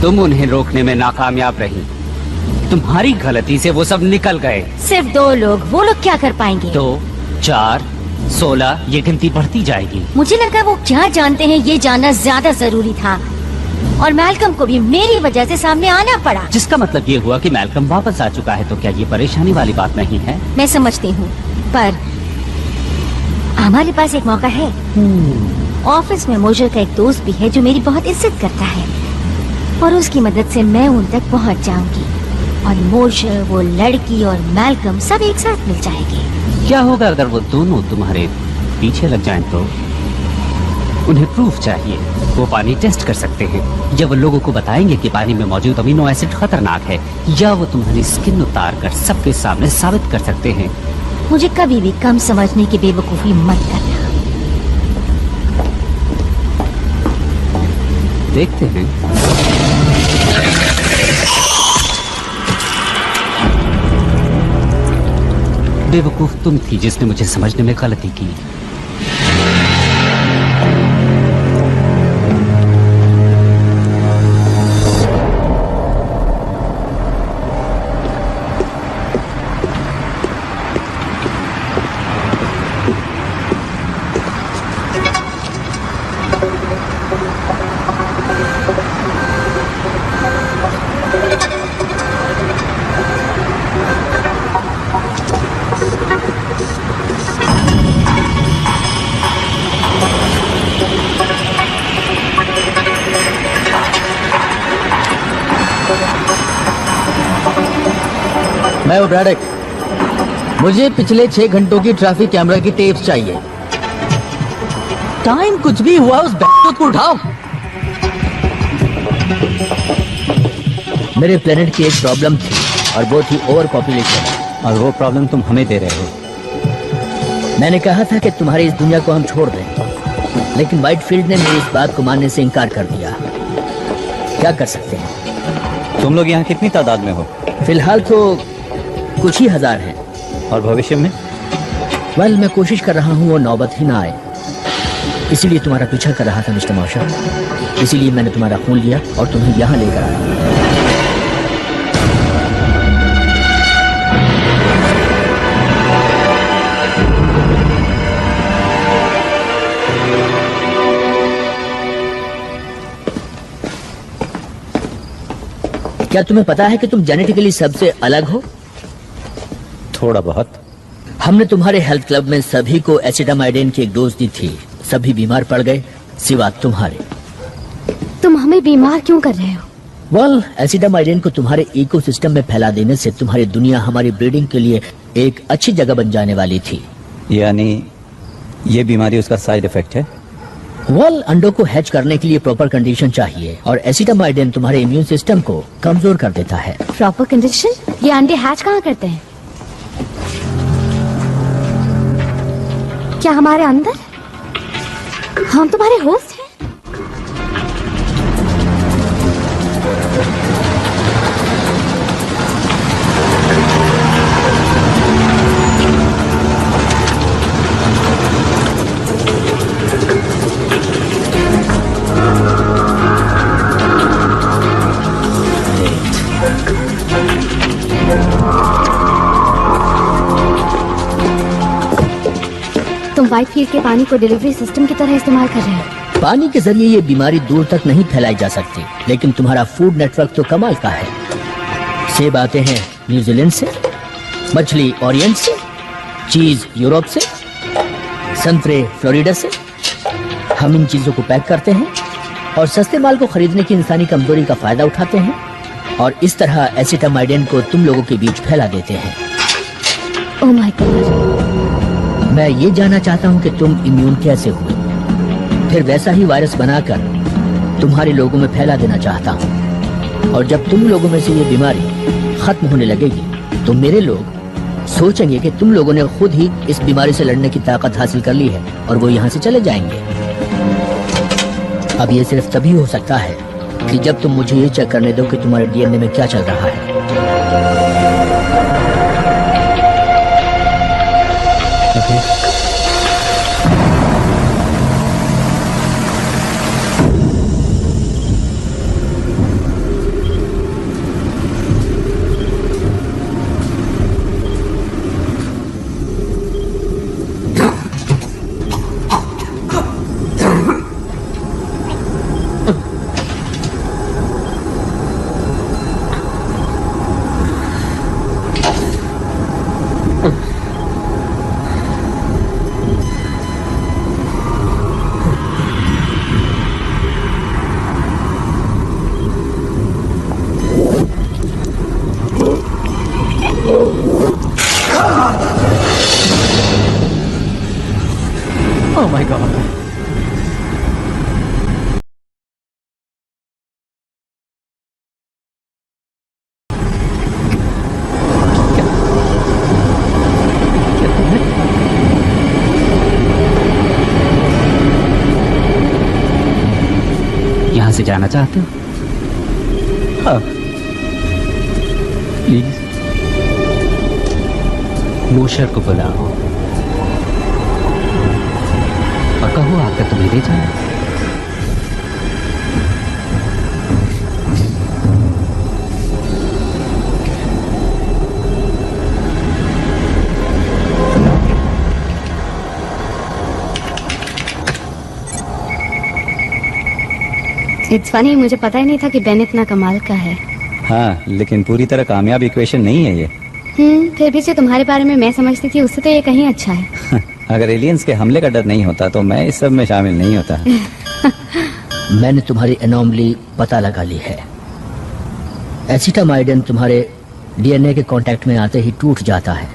तुम उन्हें रोकने में नाकामयाब रही। तुम्हारी गलती से वो सब निकल गए। सिर्फ 2 लोग, वो लोग क्या कर पाएंगे? 2, 4, 16, ये गिनती बढ़ती जाएगी। मुझे लगा वो क्या जानते हैं ये जानना ज्यादा जरूरी था, और मैल्कम को भी मेरी वजह से सामने आना पड़ा। जिसका मतलब ये हुआ कि मैल्कम वापस आ चुका है, तो क्या ये परेशानी वाली बात नहीं है? मैं समझती हूँ, पर हमारे पास एक मौका है। ऑफिस में मोशर का एक दोस्त भी है जो मेरी बहुत इज्जत करता है और उसकी मदद से मैं उन तक पहुंच जाऊंगी और मोशर, वो लड़की और मैल्कम सब एक साथ मिल जाएंगे। क्या होगा अगर वो दोनों तुम्हारे पीछे लग जाएं तो? उन्हें प्रूफ चाहिए। वो पानी टेस्ट कर सकते हैं, या वो लोगों को बताएंगे कि पानी में मौजूद अमीनो एसिड खतरनाक है, या वो तुम्हारी स्किन उतार कर सबके सामने साबित कर सकते हैं। मुझे कभी भी कम समझने की बेवकूफी मत करना। देखते हैं। बेवकूफ तुम थी जिसने मुझे समझने में गलती की। मैं हूं ब्रैडक। मुझे पिछले 6 घंटों की ट्रैफिक कैमरा की टेप्स चाहिए। टाइम कुछ भी हुआ, उस बैठक को उठाओ। मेरे प्लेनेट की एक प्रॉब्लम थी और वो थी ओवर पॉपुलेशन। और वो प्रॉब्लम तुम हमें दे रहे हो। मैंने कहा था कि तुम्हारी इस दुनिया को हम छोड़ दें, लेकिन व्हाइट फील्ड ने मेरी इस बात को मानने से इनकार कर दिया। क्या कर सकते हैं? तुम लोग यहाँ कितनी तादाद में हो? फिलहाल तो कुछ ही हजार हैं। और भविष्य में? वेल, मैं कोशिश कर रहा हूँ वो नौबत ही ना आए। इसीलिए तुम्हारा पीछा कर रहा था मिस्टर मॉशर। इसीलिए मैंने तुम्हारा खून लिया और तुम्हें यहाँ लेकर आया। क्या तुम्हें पता है कि तुम जेनेटिकली सबसे अलग हो? थोड़ा बहुत। हमने तुम्हारे हेल्थ क्लब में सभी को एसिटामाइडिन की एक डोज दी थी। सभी बीमार पड़ गए सिवा तुम्हारे। तुम हमें बीमार क्यों कर रहे हो? वेल, एसिटामाइडिन को तुम्हारे इकोसिस्टम में फैला देने से तुम्हारी दुनिया हमारी ब्रीडिंग के लिए एक अच्छी जगह बन जाने वाली थी। यानी ये बीमारी उसका साइड इफेक्ट है? वेल, अंडों को हैच करने के लिए प्रॉपर कंडीशन चाहिए और एसिटामाइडिन तुम्हारे इम्यून सिस्टम को कमजोर कर देता है। Proper condition? ये अंडे हैच कहाँ करते हैं? क्या हमारे अंदर? हम तुम्हारे होस्ट हैं? तुम व्हाइट फील्ड के पानी को डिलीवरी सिस्टम की तरह इस्तेमाल कर रहे हो। पानी के जरिए ये बीमारी दूर तक नहीं फैलाई जा सकती, लेकिन तुम्हारा फूड नेटवर्क तो कमाल का है। सेब आते हैं न्यूजीलैंड से, मछली ओरिएंट से, चीज यूरोप से, संतरे फ्लोरिडा से। हम इन चीजों को पैक करते हैं और सस्ते माल को खरीदने की इंसानी कमजोरी का फायदा उठाते हैं और इस तरह एसिटामाइडिन को तुम लोगों के बीच फैला देते हैं। Oh my God. मैं ये जानना चाहता हूँ कि तुम इम्यून कैसे हुए, फिर वैसा ही वायरस बनाकर तुम्हारे लोगों में फैला देना चाहता हूँ। और जब तुम लोगों में से ये बीमारी खत्म होने लगेगी तो मेरे लोग सोचेंगे कि तुम लोगों ने खुद ही इस बीमारी से लड़ने की ताकत हासिल कर ली है और वो यहाँ से चले जाएंगे। अब ये सिर्फ तभी हो सकता है कि जब तुम मुझे ये चेक करने दो कि तुम्हारे डीएनए में क्या चल रहा है। My God. यहाँ से जाना चाहते हो? हाँ प्लीज। मोशर को बुलाओ और कहो आकर तुम्हें ले जाए। इट्स फनी, मुझे पता ही नहीं था कि बेन इतना कमाल का है। हाँ, लेकिन पूरी तरह कामयाब इक्वेशन नहीं है ये। फिर भी जो तुम्हारे बारे में मैं समझती थी उससे तो ये कहीं अच्छा है। अगर एलियंस के हमले का डर नहीं होता तो मैं इस सब में शामिल नहीं होता। मैंने तुम्हारी एनोमली पता लगा ली है। एसिटामाइडिन तुम्हारे डीएनए के कांटेक्ट में आते ही टूट जाता है।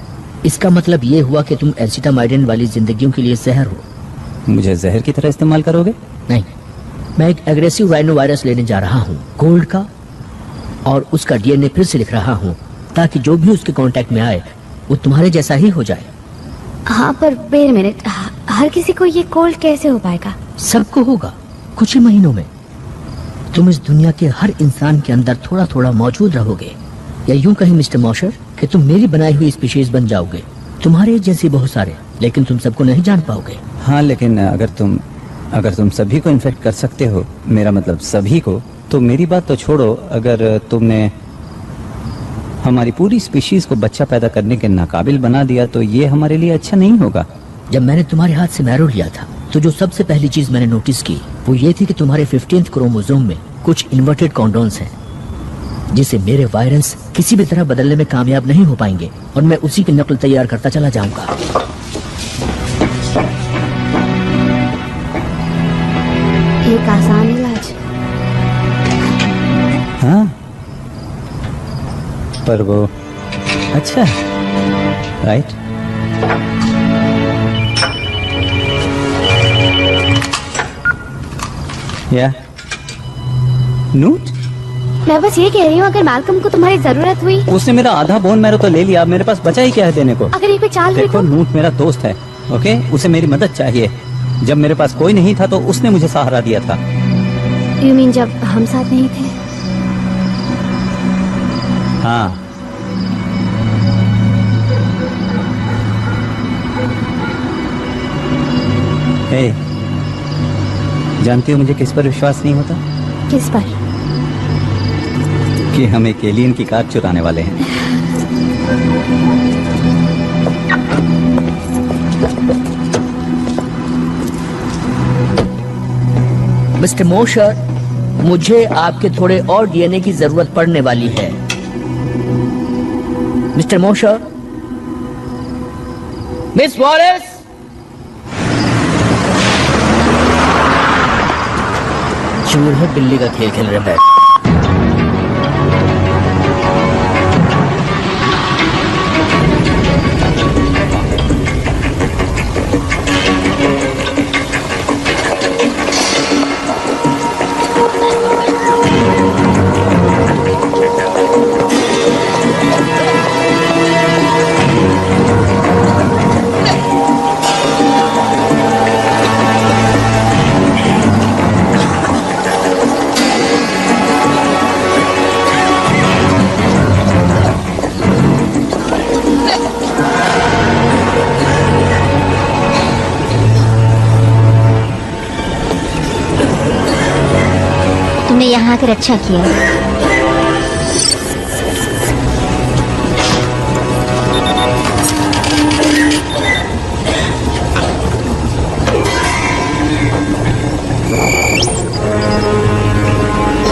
इसका मतलब ये हुआ कि तुम एसिटामाइडिन वाली जिंदगियों के लिए जहर हो। मुझे जहर की तरह इस्तेमाल करोगे? नहीं, मैं एक एग्रेसिव राइनो वायरस लेने जा रहा हूँ, गोल्ड का, और उसका डीएनए फिर से लिख रहा हूँ ताकि जो भी उसके कांटेक्ट में आए वो तुम्हारे जैसा ही हो जाए। हाँ, पर वेट मिनट, हर किसी को ये कोल्ड कैसे हो पाएगा? सबको होगा कुछ ही महीनों में। तुम इस दुनिया के हर इंसान के अंदर थोड़ा थोड़ा मौजूद रहोगे, या यूं कहीं मिस्टर मॉशर कि तुम मेरी बनाई हुई स्पीशीज बन जाओगे। तुम्हारे जैसे बहुत सारे, लेकिन तुम सबको नहीं जान पाओगे। हाँ, लेकिन अगर तुम सभी को इन्फेक्ट कर सकते हो, मेरा मतलब सभी को, तो मेरी बात तो छोड़ो, अगर तुमने हमारी पूरी स्पीशीज को बच्चा पैदा करने के नाकाबिल बना दिया तो ये हमारे लिए अच्छा नहीं होगा। जब मैंने तुम्हारे हाथ से मैरो लिया था तो जो सबसे पहली चीज मैंने नोटिस की वो ये थी कि तुम्हारे 15th क्रोमोसोम में कुछ इन्वर्टेड कॉन्डोन्स हैं, जिसे मेरे वायरस किसी भी तरह बदलने में कामयाब नहीं हो पाएंगे, और मैं उसी की नकल तैयार करता चला जाऊंगा। एक आसान इलाज। हाँ, पर वो अच्छा, राइट? या नूट? मैं बस ये कह रही हूँ, अगर मालकम को तुम्हारी जरूरत हुई। उसने मेरा आधा बोन मैरो तो ले लिया, मेरे पास बचा ही क्या है देने को? अगर ये कोई चाल हुई देखो, नूट मेरा दोस्त है, ओके? उसे मेरी मदद चाहिए। जब मेरे पास कोई नहीं था तो उसने मुझे सहारा दिया था। You mean जब हम साथ नहीं थे? हाँ, हे, जानती हो मुझे किस पर विश्वास नहीं होता? किस पर? कि हम एक एलियन की कार चुराने वाले हैं। मिस्टर मोशर, मुझे आपके थोड़े और डीएनए की जरूरत पड़ने वाली है। मिस्टर मोशर, मिस वॉलेस, चूहे बिल्ली का खेल खेल रहे हैं। तुमने यहाँ आकर अच्छा किया।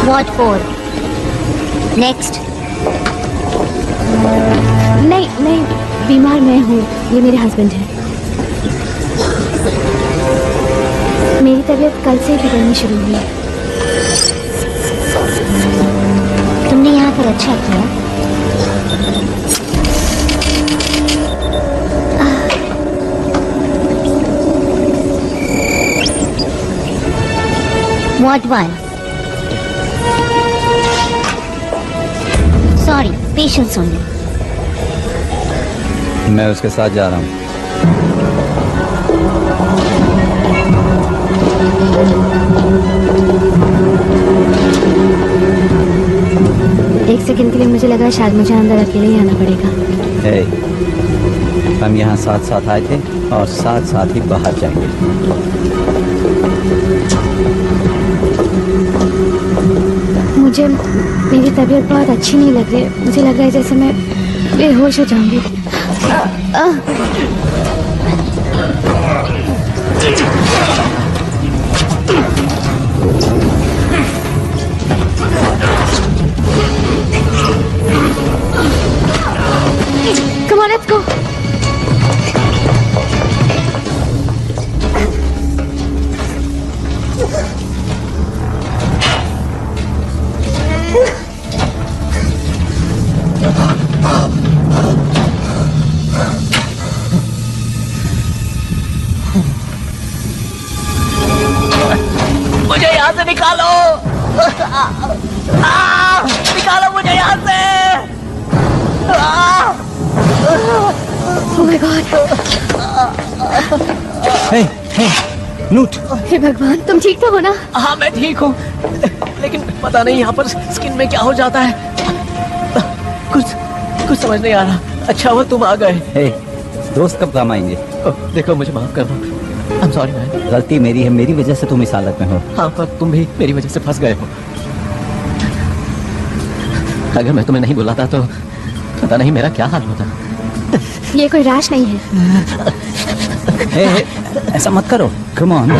What for? Next. नहीं, बीमार मैं हूँ, ये मेरे हस्बैंड हैं। मेरी तबीयत कल से ही बिगड़नी शुरू हुई। तुमने यहाँ पर अच्छा किया। What one? Sorry, patience only. मैं उसके साथ जा रहा हूँ। एक सेकंड के लिए मुझे लगा शायद मुझे अंदर अकेले ही आना पड़ेगा। हे, हम यहाँ साथ साथ आए थे और साथ साथ ही बाहर जाएंगे। मुझे मेरी तबीयत बहुत अच्छी नहीं लग रही। मुझे लग रहा है जैसे मैं बेहोश हो जाऊंगी। Come on, let's go. मुझे यहाँ से निकालो। निकालो मुझे यहाँ से। Oh my God. हे, नूट। हे भगवान, तुम ठीक तो हो ना? हाँ मैं ठीक हूँ, लेकिन पता नहीं यहाँ पर स्किन में क्या हो जाता है। कुछ समझ नहीं आ रहा। अच्छा हुआ तुम आ गए। हे, दोस्त कब काम आएंगे? देखो मुझे माफ कर दो। I'm sorry man। गलती मेरी है, मेरी वजह से तुम इस हालत में हो। हाँ पर तुम भी मेरी वजह से फंस गए हो। अगर मैं तुम्हें नहीं बुलाता तो पता नहीं मेरा क्या हाल होता। ये कोई रैश नहीं है। हे, ऐसा मत करो। Come on.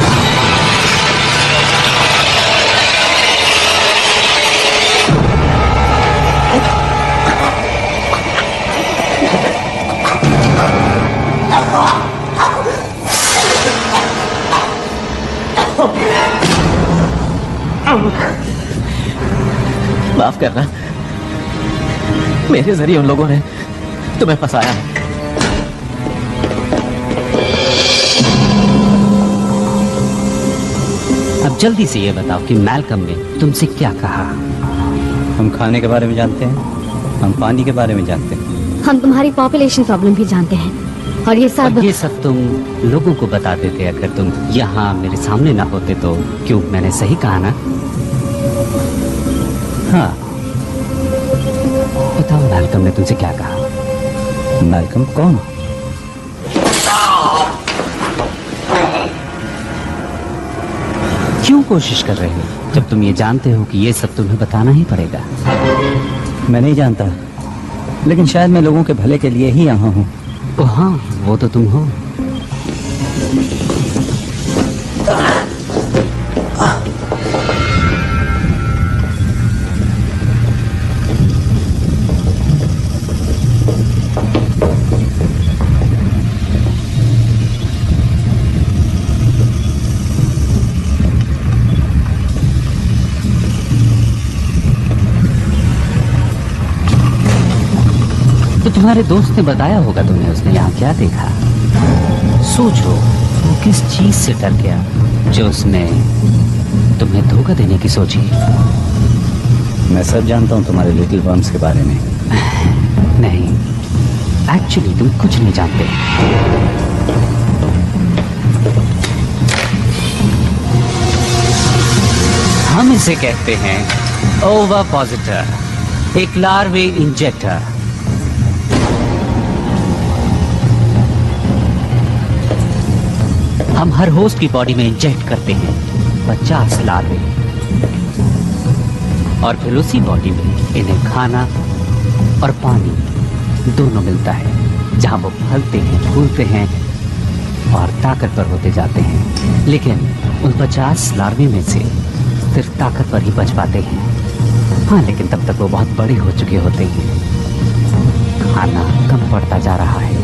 माफ करना, मेरे जरिए उन लोगों ने तुम्हें फंसाया है। अब जल्दी से ये बताओ कि मैल्कम ने तुमसे क्या कहा? हम खाने के बारे में जानते हैं, हम पानी के बारे में जानते हैं, हम तुम्हारी पॉपुलेशन प्रॉब्लम भी जानते हैं, और ये सब तुम लोगों को बता देते अगर तुम यहाँ मेरे सामने ना होते तो। क्यों, मैंने सही कहा ना? हाँ, बताओ मैल्कम ने तुमसे क्या कहा? मैल्कम कौन? क्यों कोशिश कर रहे हो जब तुम ये जानते हो कि ये सब तुम्हें बताना ही पड़ेगा? मैं नहीं जानता, लेकिन शायद मैं लोगों के भले के लिए ही यहाँ हूँ। ओ हाँ, वो तो तुम हो। तो तुम्हारे दोस्त ने बताया होगा तुम्हें, उसने यहाँ क्या देखा? सोचो, वो किस चीज से डर गया जो उसने तुम्हें धोखा देने की सोची? मैं सब जानता हूँ तुम्हारे लिटिल वर्म्स के बारे में। नहीं, एक्चुअली तुम कुछ नहीं जानते। हम इसे कहते हैं ओविपोसिटर, एक लार्वे इंजेक्टर। हम हर होस्ट की बॉडी में इंजेक्ट करते हैं 50 लार्वे, और फिर उसी बॉडी में इन्हें खाना और पानी दोनों मिलता है, जहां वो फलते हैं, फूलते हैं और ताकतवर होते जाते हैं। लेकिन उन 50 लार्वे में से सिर्फ ताकतवर ही बच पाते हैं। हाँ, लेकिन तब तक वो बहुत बड़े हो चुके होते हैं। खाना कम पड़ता जा रहा है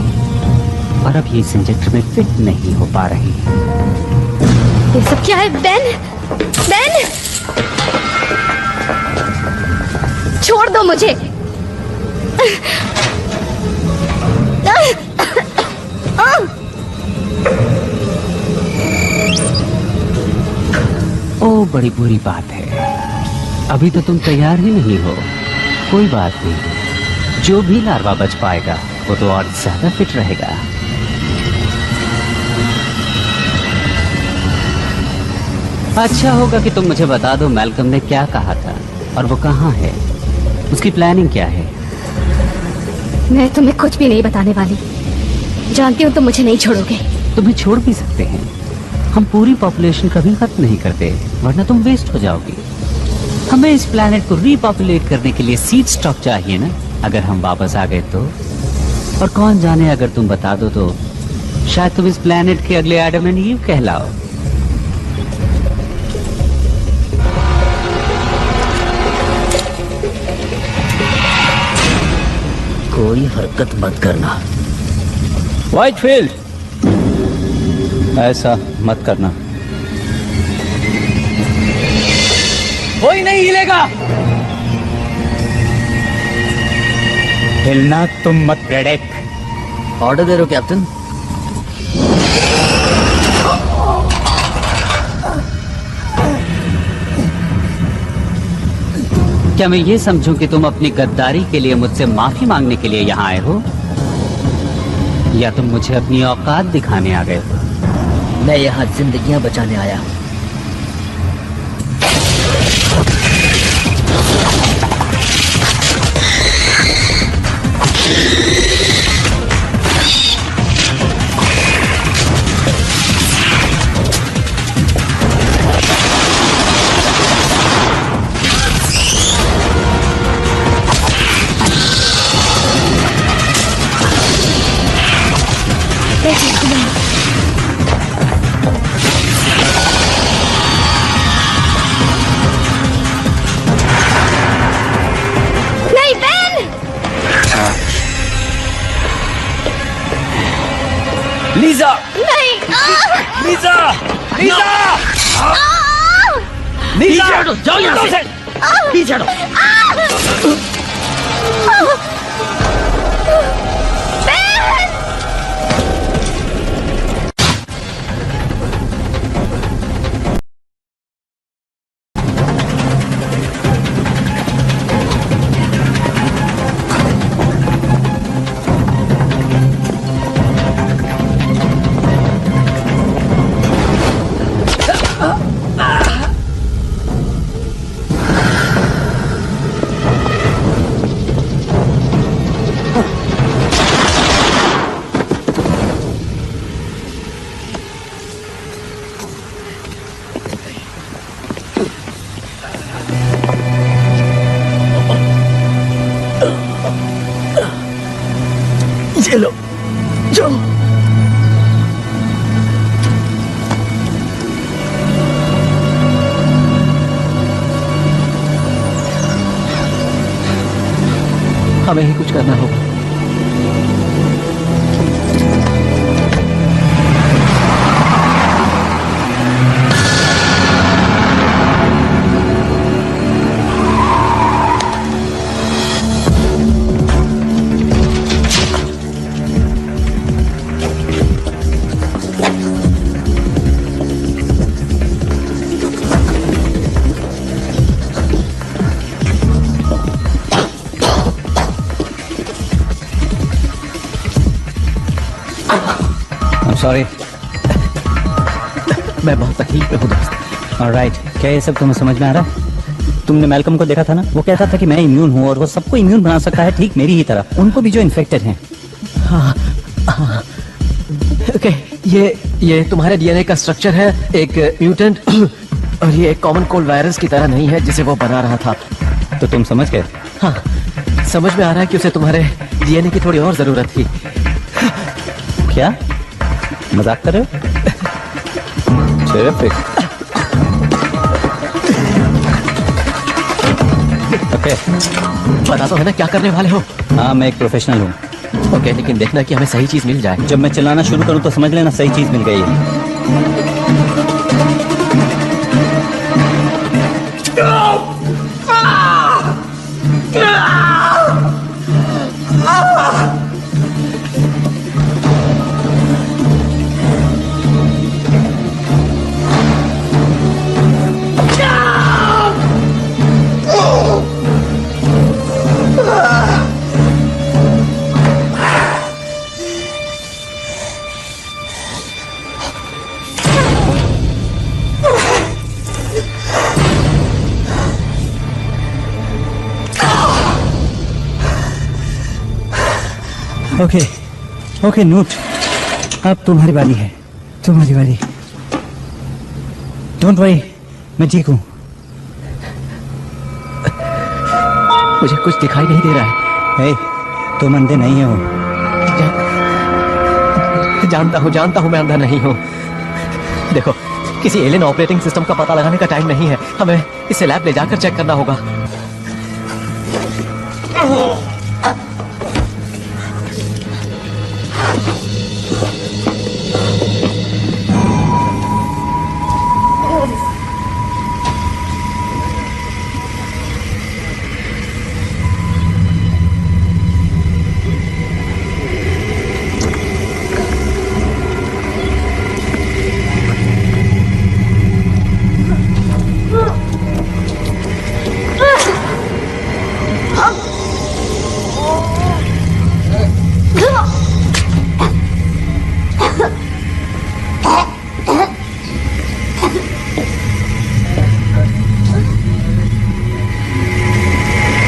और अब ये इस इंजेक्टर में फिट नहीं हो पा रही। ये सब क्या है? बेन, बेन, छोड़ दो मुझे। ओ बड़ी बुरी बात है। अभी तो तुम तैयार ही नहीं हो। कोई बात नहीं, जो भी लार्वा बच पाएगा वो तो और ज्यादा फिट रहेगा। अच्छा होगा कि तुम मुझे बता दो मैल्कम ने क्या कहा था और वो कहाँ है, उसकी प्लानिंग क्या है। मैं तुम्हें कुछ भी नहीं बताने वाली। जानती हूँ तुम मुझे नहीं छोड़ोगे। तुम्हें छोड़ भी सकते हैं, हम पूरी पॉपुलेशन कभी खत्म नहीं करते, वरना तुम वेस्ट हो जाओगी। हमें इस प्लैनेट को रीपॉपुलेट करने के लिए सीड स्टॉक चाहिए ना। अगर हम वापस आ गए तो, और कौन जाने अगर तुम बता दो तो शायद तुम इस प्लैनेट के अगले एडम एंड ईव कहलाओ। कोई हरकत मत करना। व्हाइटफील्ड, ऐसा मत करना। कोई नहीं हिलेगा। हिलना तुम मत प्रेडेक। ऑर्डर दे रहे हो कैप्टन? क्या मैं ये समझूं कि तुम अपनी गद्दारी के लिए मुझसे माफी मांगने के लिए यहाँ आए हो, या तुम मुझे अपनी औकात दिखाने आ गए हो? मैं यहाँ जिंदगियां बचाने आया। लीजा! नहीं! लीजा! लीजा! लीजा! जाओ यहाँ से! पीछे हटो! चलो, जाओ। हमें ही कुछ करना होगा। सॉरी, मैं बहुत तकलीफ में हूँ दोस्त। ऑलराइट, क्या ये सब तुम्हें समझ में आ रहा है? तुमने मैल्कम को देखा था ना, वो कहता था कि मैं इम्यून हूँ और वो सबको इम्यून बना सकता है, ठीक मेरी ही तरह, उनको भी जो इन्फेक्टेड हैं। हाँ, हाँ। ओके, ये तुम्हारे डीएनए का स्ट्रक्चर है, एक म्यूटेंट, और ये एक कॉमन कोल्ड वायरस की तरह नहीं है जिसे वो बना रहा था। तो तुम समझ गए? हाँ, समझ में आ रहा है कि उसे तुम्हारे डीएनए की थोड़ी और जरूरत थी। क्या मजाक कर रहे हो? Terrific. ओके, पता तो है ना क्या करने वाले हो? हाँ, मैं एक प्रोफेशनल हूँ। ओके, लेकिन देखना कि हमें सही चीज मिल जाए। जब मैं चिल्लाना शुरू करूँ तो समझ लेना सही चीज मिल गई है। ओके ओके नोट, अब तुम्हारी बारी है, तुम्हारी बारी। डोंट वरी, मैं ठीक हूँ। मुझे कुछ दिखाई नहीं दे रहा है। हे, तुम अंधे नहीं हो। जानता हूँ मैं अंधा नहीं हूँ। देखो, किसी एलियन ऑपरेटिंग सिस्टम का पता लगाने का टाइम नहीं है, हमें इसे लैब ले जाकर चेक करना होगा।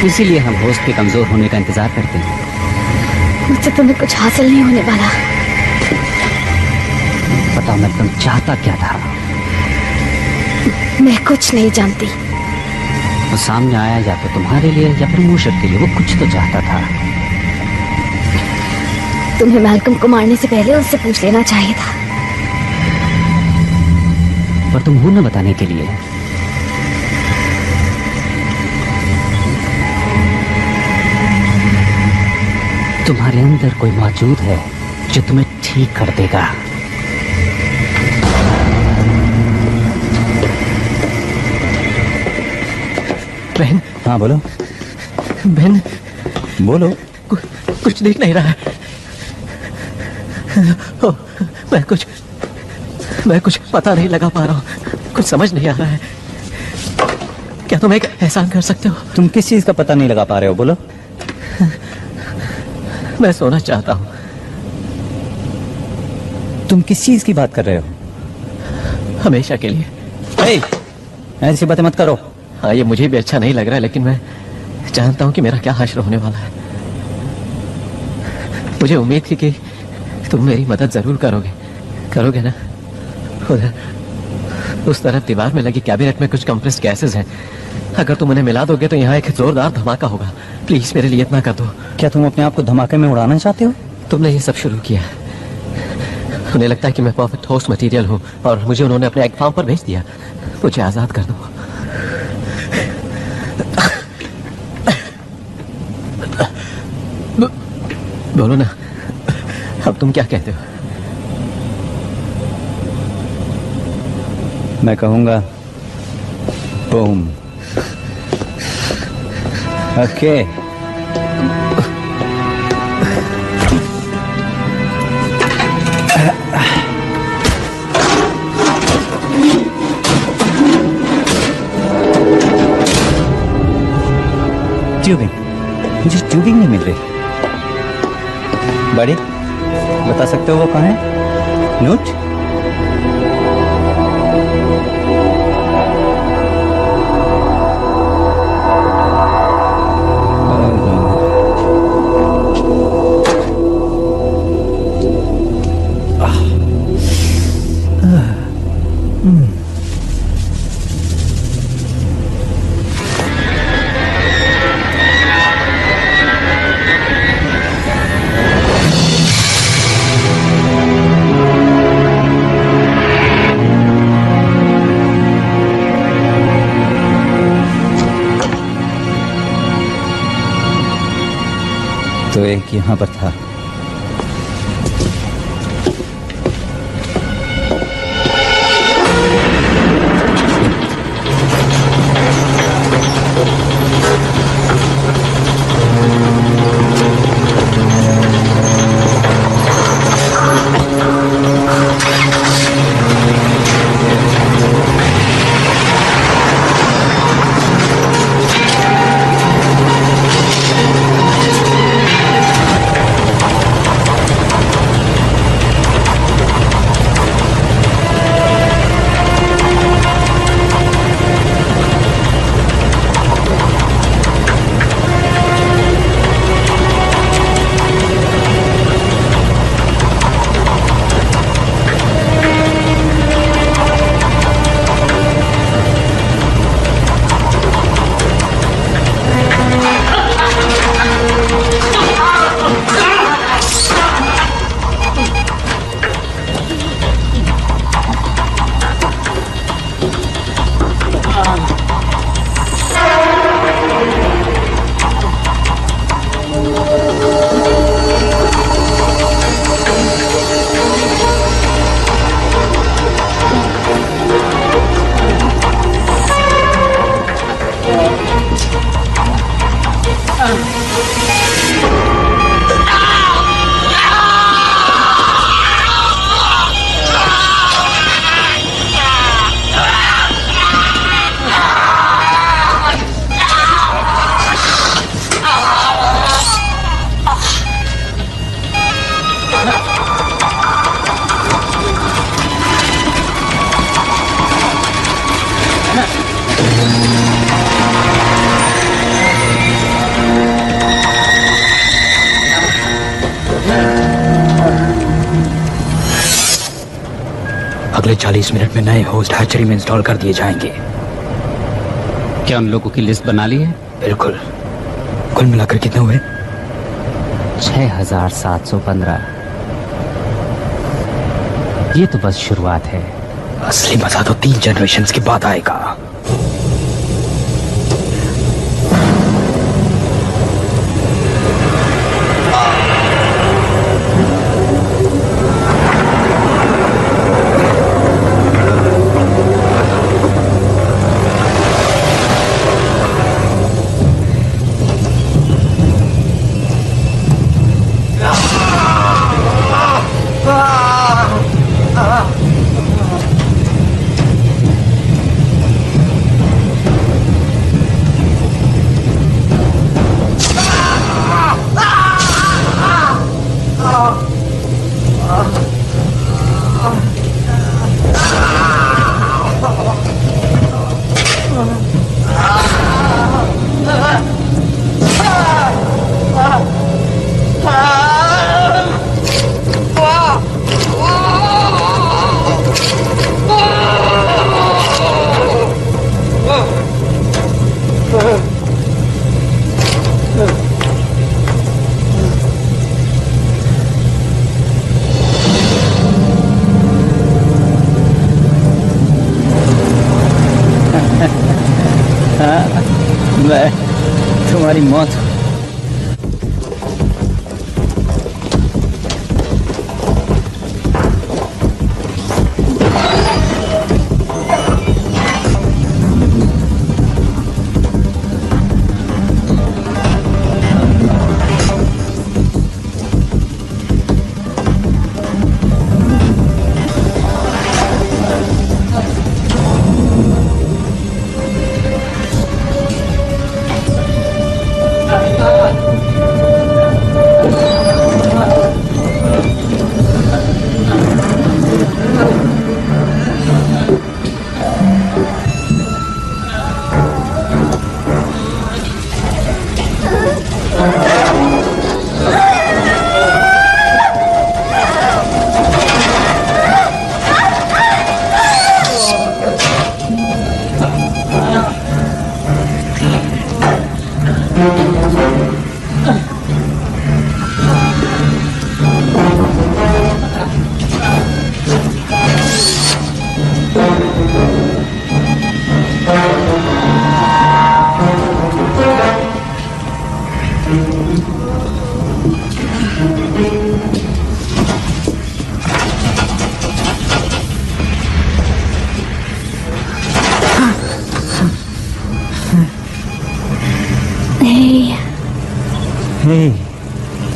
इसीलिए हम होस्ट के कमजोर होने का इंतजार करते हैं। मुझसे तुम्हें कुछ हासिल नहीं होने वाला। पता मैं तुम चाहता क्या था? मैं कुछ नहीं जानती। वो सामने आया या तो तुम्हारे लिए या फिर मूशर के लिए, वो कुछ तो चाहता था। तुम्हें मैल्कम को मारने से पहले उससे पूछ लेना चाहिए था। पर तुम हो न बताने के लिए। तुम्हारे अंदर कोई मौजूद है जो तुम्हें ठीक कर देगा। बहन। हाँ बोलो। बहन बोलो। कुछ दिख नहीं रहा है। मैं कुछ पता नहीं लगा पा रहा हूँ, कुछ समझ नहीं आ रहा है। क्या तुम एक एहसान कर सकते हो? तुम किस चीज का पता नहीं लगा पा रहे हो? बोलो। मैं सोना चाहता हूँ। तुम किस चीज की बात कर रहे हो? हमेशा के लिए। ऐसी बातें मत करो। हाँ, ये मुझे भी अच्छा नहीं लग रहा है, लेकिन मैं जानता हूँ कि मेरा क्या हश्र होने वाला है। मुझे उम्मीद थी कि तुम मेरी मदद जरूर करोगे ना? उधर उस तरफ दीवार में लगी कैबिनेट में कुछ कंप्रेस्ड गैसेस हैं। अगर तुम उन्हें मिला दोगे तो यहाँ एक जोरदार धमाका होगा। प्लीज मेरे लिए इतना कर दो। क्या तुम अपने आप को धमाके में उड़ाना चाहते हो? तुमने ये सब शुरू किया। उन्हें लगता है कि मैं परफेक्ट होस्ट मटेरियल हूँ और मुझे उन्होंने अपने एग फार्म पर भेज दिया। मुझे आजाद कर दो। बोलो ना, अब तुम क्या कहते हो? मैं कहूंगा बूम। ओके। ट्यूबिंग, मुझे ट्यूबिंग नहीं मिल रही। बड़ी, बता सकते हो वो कहाँ है? नोट? तो एक यहाँ पर था। अगले 40 मिनट में नए होस्ट हैचरी में इंस्टॉल कर दिए जाएंगे। क्या उन लोगों की लिस्ट बना ली है? बिल्कुल। कुल मिलाकर कितने हुए? 6715। ये तो बस शुरुआत है। असली मजा तो 3 जनरेशंस के बाद आएगा। मैं तुम्हारी मौत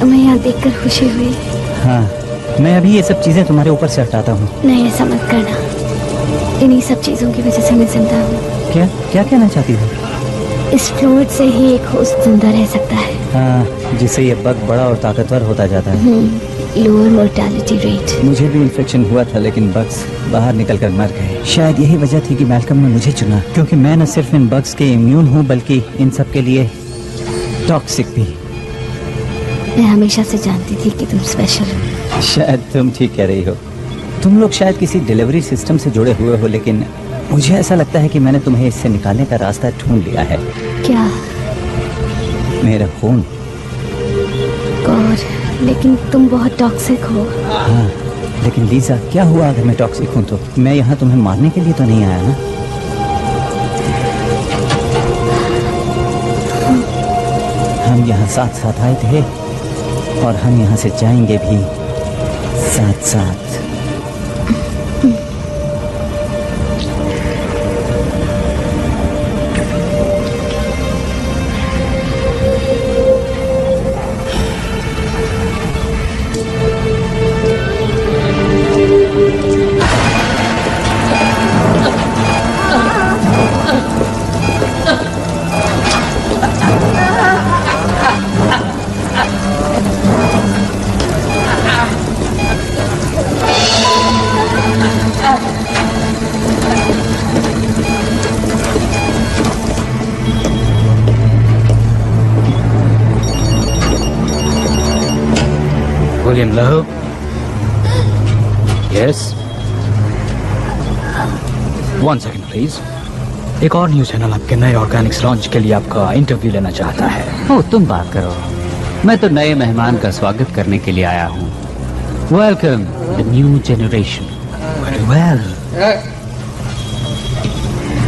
तुम्हें यहाँ देखकर खुशी हुई। हाँ, मैं अभी ये सब चीजें तुम्हारे ऊपर से हटाता हूँ। नहीं, ऐसा मत करना। इन्हीं सब चीजों की वजह से मैं जिंदा हूँ। क्या क्या कहना चाहती हो? इस फ्लूइड से ही एक होस्ट जिंदा रह सकता है। हाँ, जिससे ये बग बड़ा और ताकतवर होता जाता है। Lower mortality rate. मुझे भी इन्फेक्शन हुआ था, लेकिन बग्स बाहर निकलकर मर गए। शायद यही वजह थी कि मैल्कम ने मुझे चुना, क्योंकि मैं न सिर्फ इन बग्स के इम्यून हूँ बल्कि इन सब के लिए टॉक्सिक भी। मैं हमेशा से जानती थी कि तुम स्पेशल हो। शायद तुम ठीक कह रही हो। तुम लोग शायद किसी डिलीवरी सिस्टम से जुड़े हुए हो, लेकिन मुझे ऐसा लगता है कि मैंने तुम्हें इससे निकालने का रास्ता ढूंढ लिया है। क्या? मेरा खून। गॉड, लेकिन तुम बहुत टॉक्सिक हो। हाँ, लेकिन लीजा, क्या हुआ अगर मैं टॉक्सिक हूँ तो? मैं यहाँ तुम्हें मारने के लिए तो नहीं आया ना? हम यहाँ साथ साथ आए थे और हम यहाँ से जाएंगे भी साथ साथ। William Lowe? Yes? 1 second please. एक और न्यूज चैनल आपके नए ऑर्गेनिक्स लॉन्च के लिए आपका इंटरव्यू लेना चाहता है। ओ, तुम बात करो। मैं तो नए मेहमान का स्वागत करने के लिए आया हूँ। Welcome the new generation. Very well.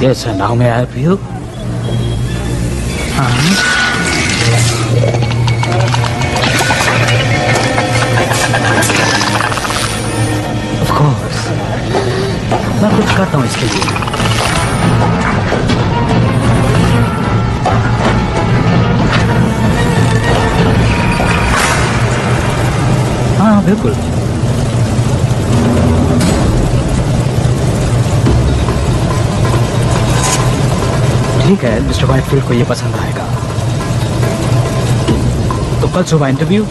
Yes, and how may I help you? Of course, मैं कुछ करता हूँ इसके लिए। हाँ बिल्कुल। ठीक है, मिस्टर वाइटफील्ड को ये पसंद आएगा। तो कल सुबह इंटरव्यू।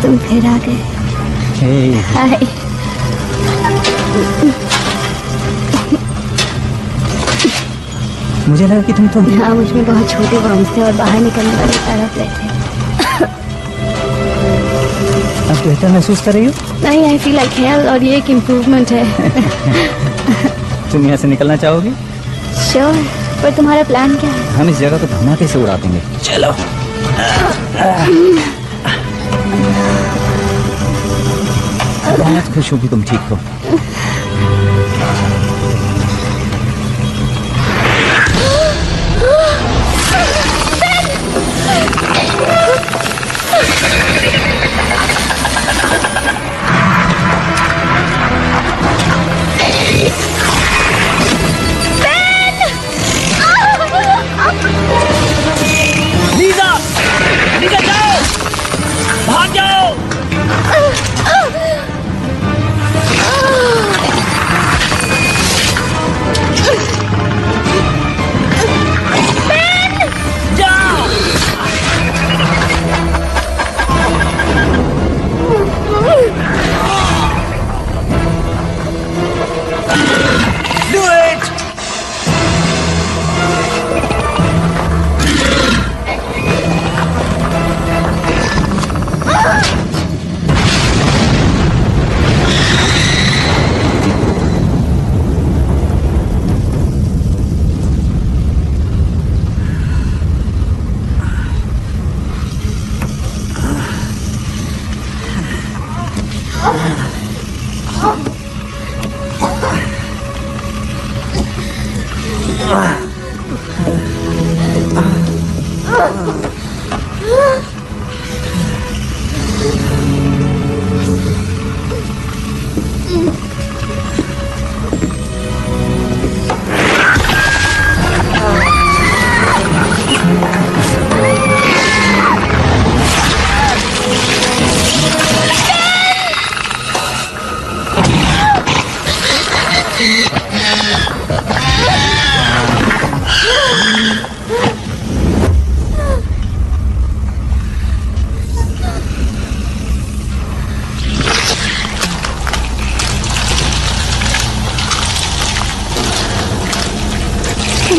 तुम फिर आ गए। हाय। मुझे लगा कि तुम तो हाँ, मुझ में बहुत छोटे बॉम्ब्स थे और बाहर निकलने वाले तड़प रहे थे। अब बेहतर महसूस कर रही हो? नहीं, आई फील लाइक हेल, और ये एक इम्प्रूवमेंट है। तुम यहाँ से निकलना चाहोगी? श्योर, पर तुम्हारा प्लान क्या है? हम इस जगह को धमाके से उड़ा देंगे। चलो। बहुत खुश हूँ कि तुम ठीक हो। लीजा! लीजा जाओ! भाग जाओ!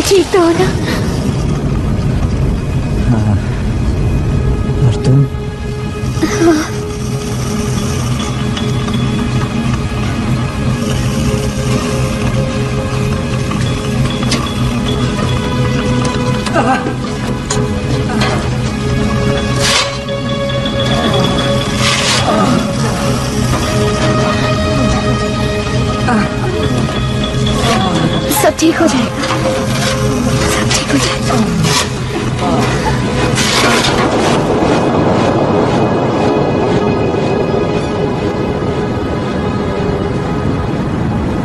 ठीक तो हो ना? और तुम? सब ठीक हो जाएगा, सब ठीक हो जाएगा।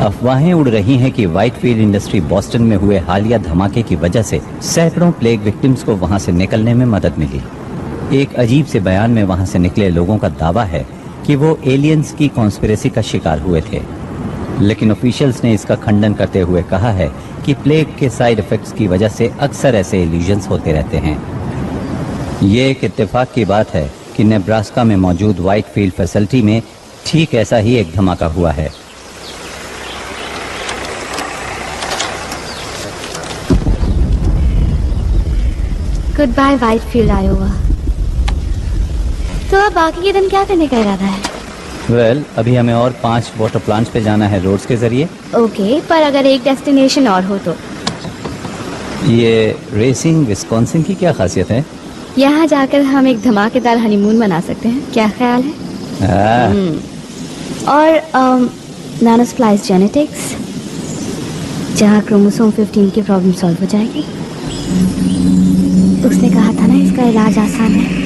अफवाहें उड़ रही हैं कि व्हाइटफील्ड इंडस्ट्री बॉस्टन में हुए हालिया धमाके की वजह से सैकड़ों प्लेग विक्टिम्स को वहां से निकलने में मदद मिली। एक अजीब से बयान में वहां से निकले लोगों का दावा है कि वो एलियंस की कॉन्स्पिरेसी का शिकार हुए थे, लेकिन ऑफिशियल्स ने इसका खंडन करते हुए कहा है कि प्लेग के साइड इफेक्ट्स की वजह से अक्सर ऐसे इल्यूजन्स होते रहते हैं। ये एक इत्तेफाक की बात है कि नेब्रास्का में मौजूद व्हाइटफील्ड फैसिलिटी में ठीक ऐसा ही एक धमाका हुआ है। Good bye Whitefield Iowa. तो अब बाकी के दिन क्या करने का इरादा है? वेल, अभी हमें और 5 वाटर प्लांट्स पे जाना है रोड्स के जरिए। ओके, पर अगर एक डेस्टिनेशन और हो तो? ये रेसिंग विस्कॉन्सिन की क्या खासियत है? यहाँ जाकर हम एक धमाकेदार हनीमून मना सकते हैं, क्या ख्याल है? और नानोस्प्लाइस जेनेटिक्स, जहाँ क्रोमोसोम 15 की प्रॉब्लम सॉल्व हो जाएगी। उसने कहा था ना, इसका इलाज आसान है।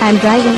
I'm driving.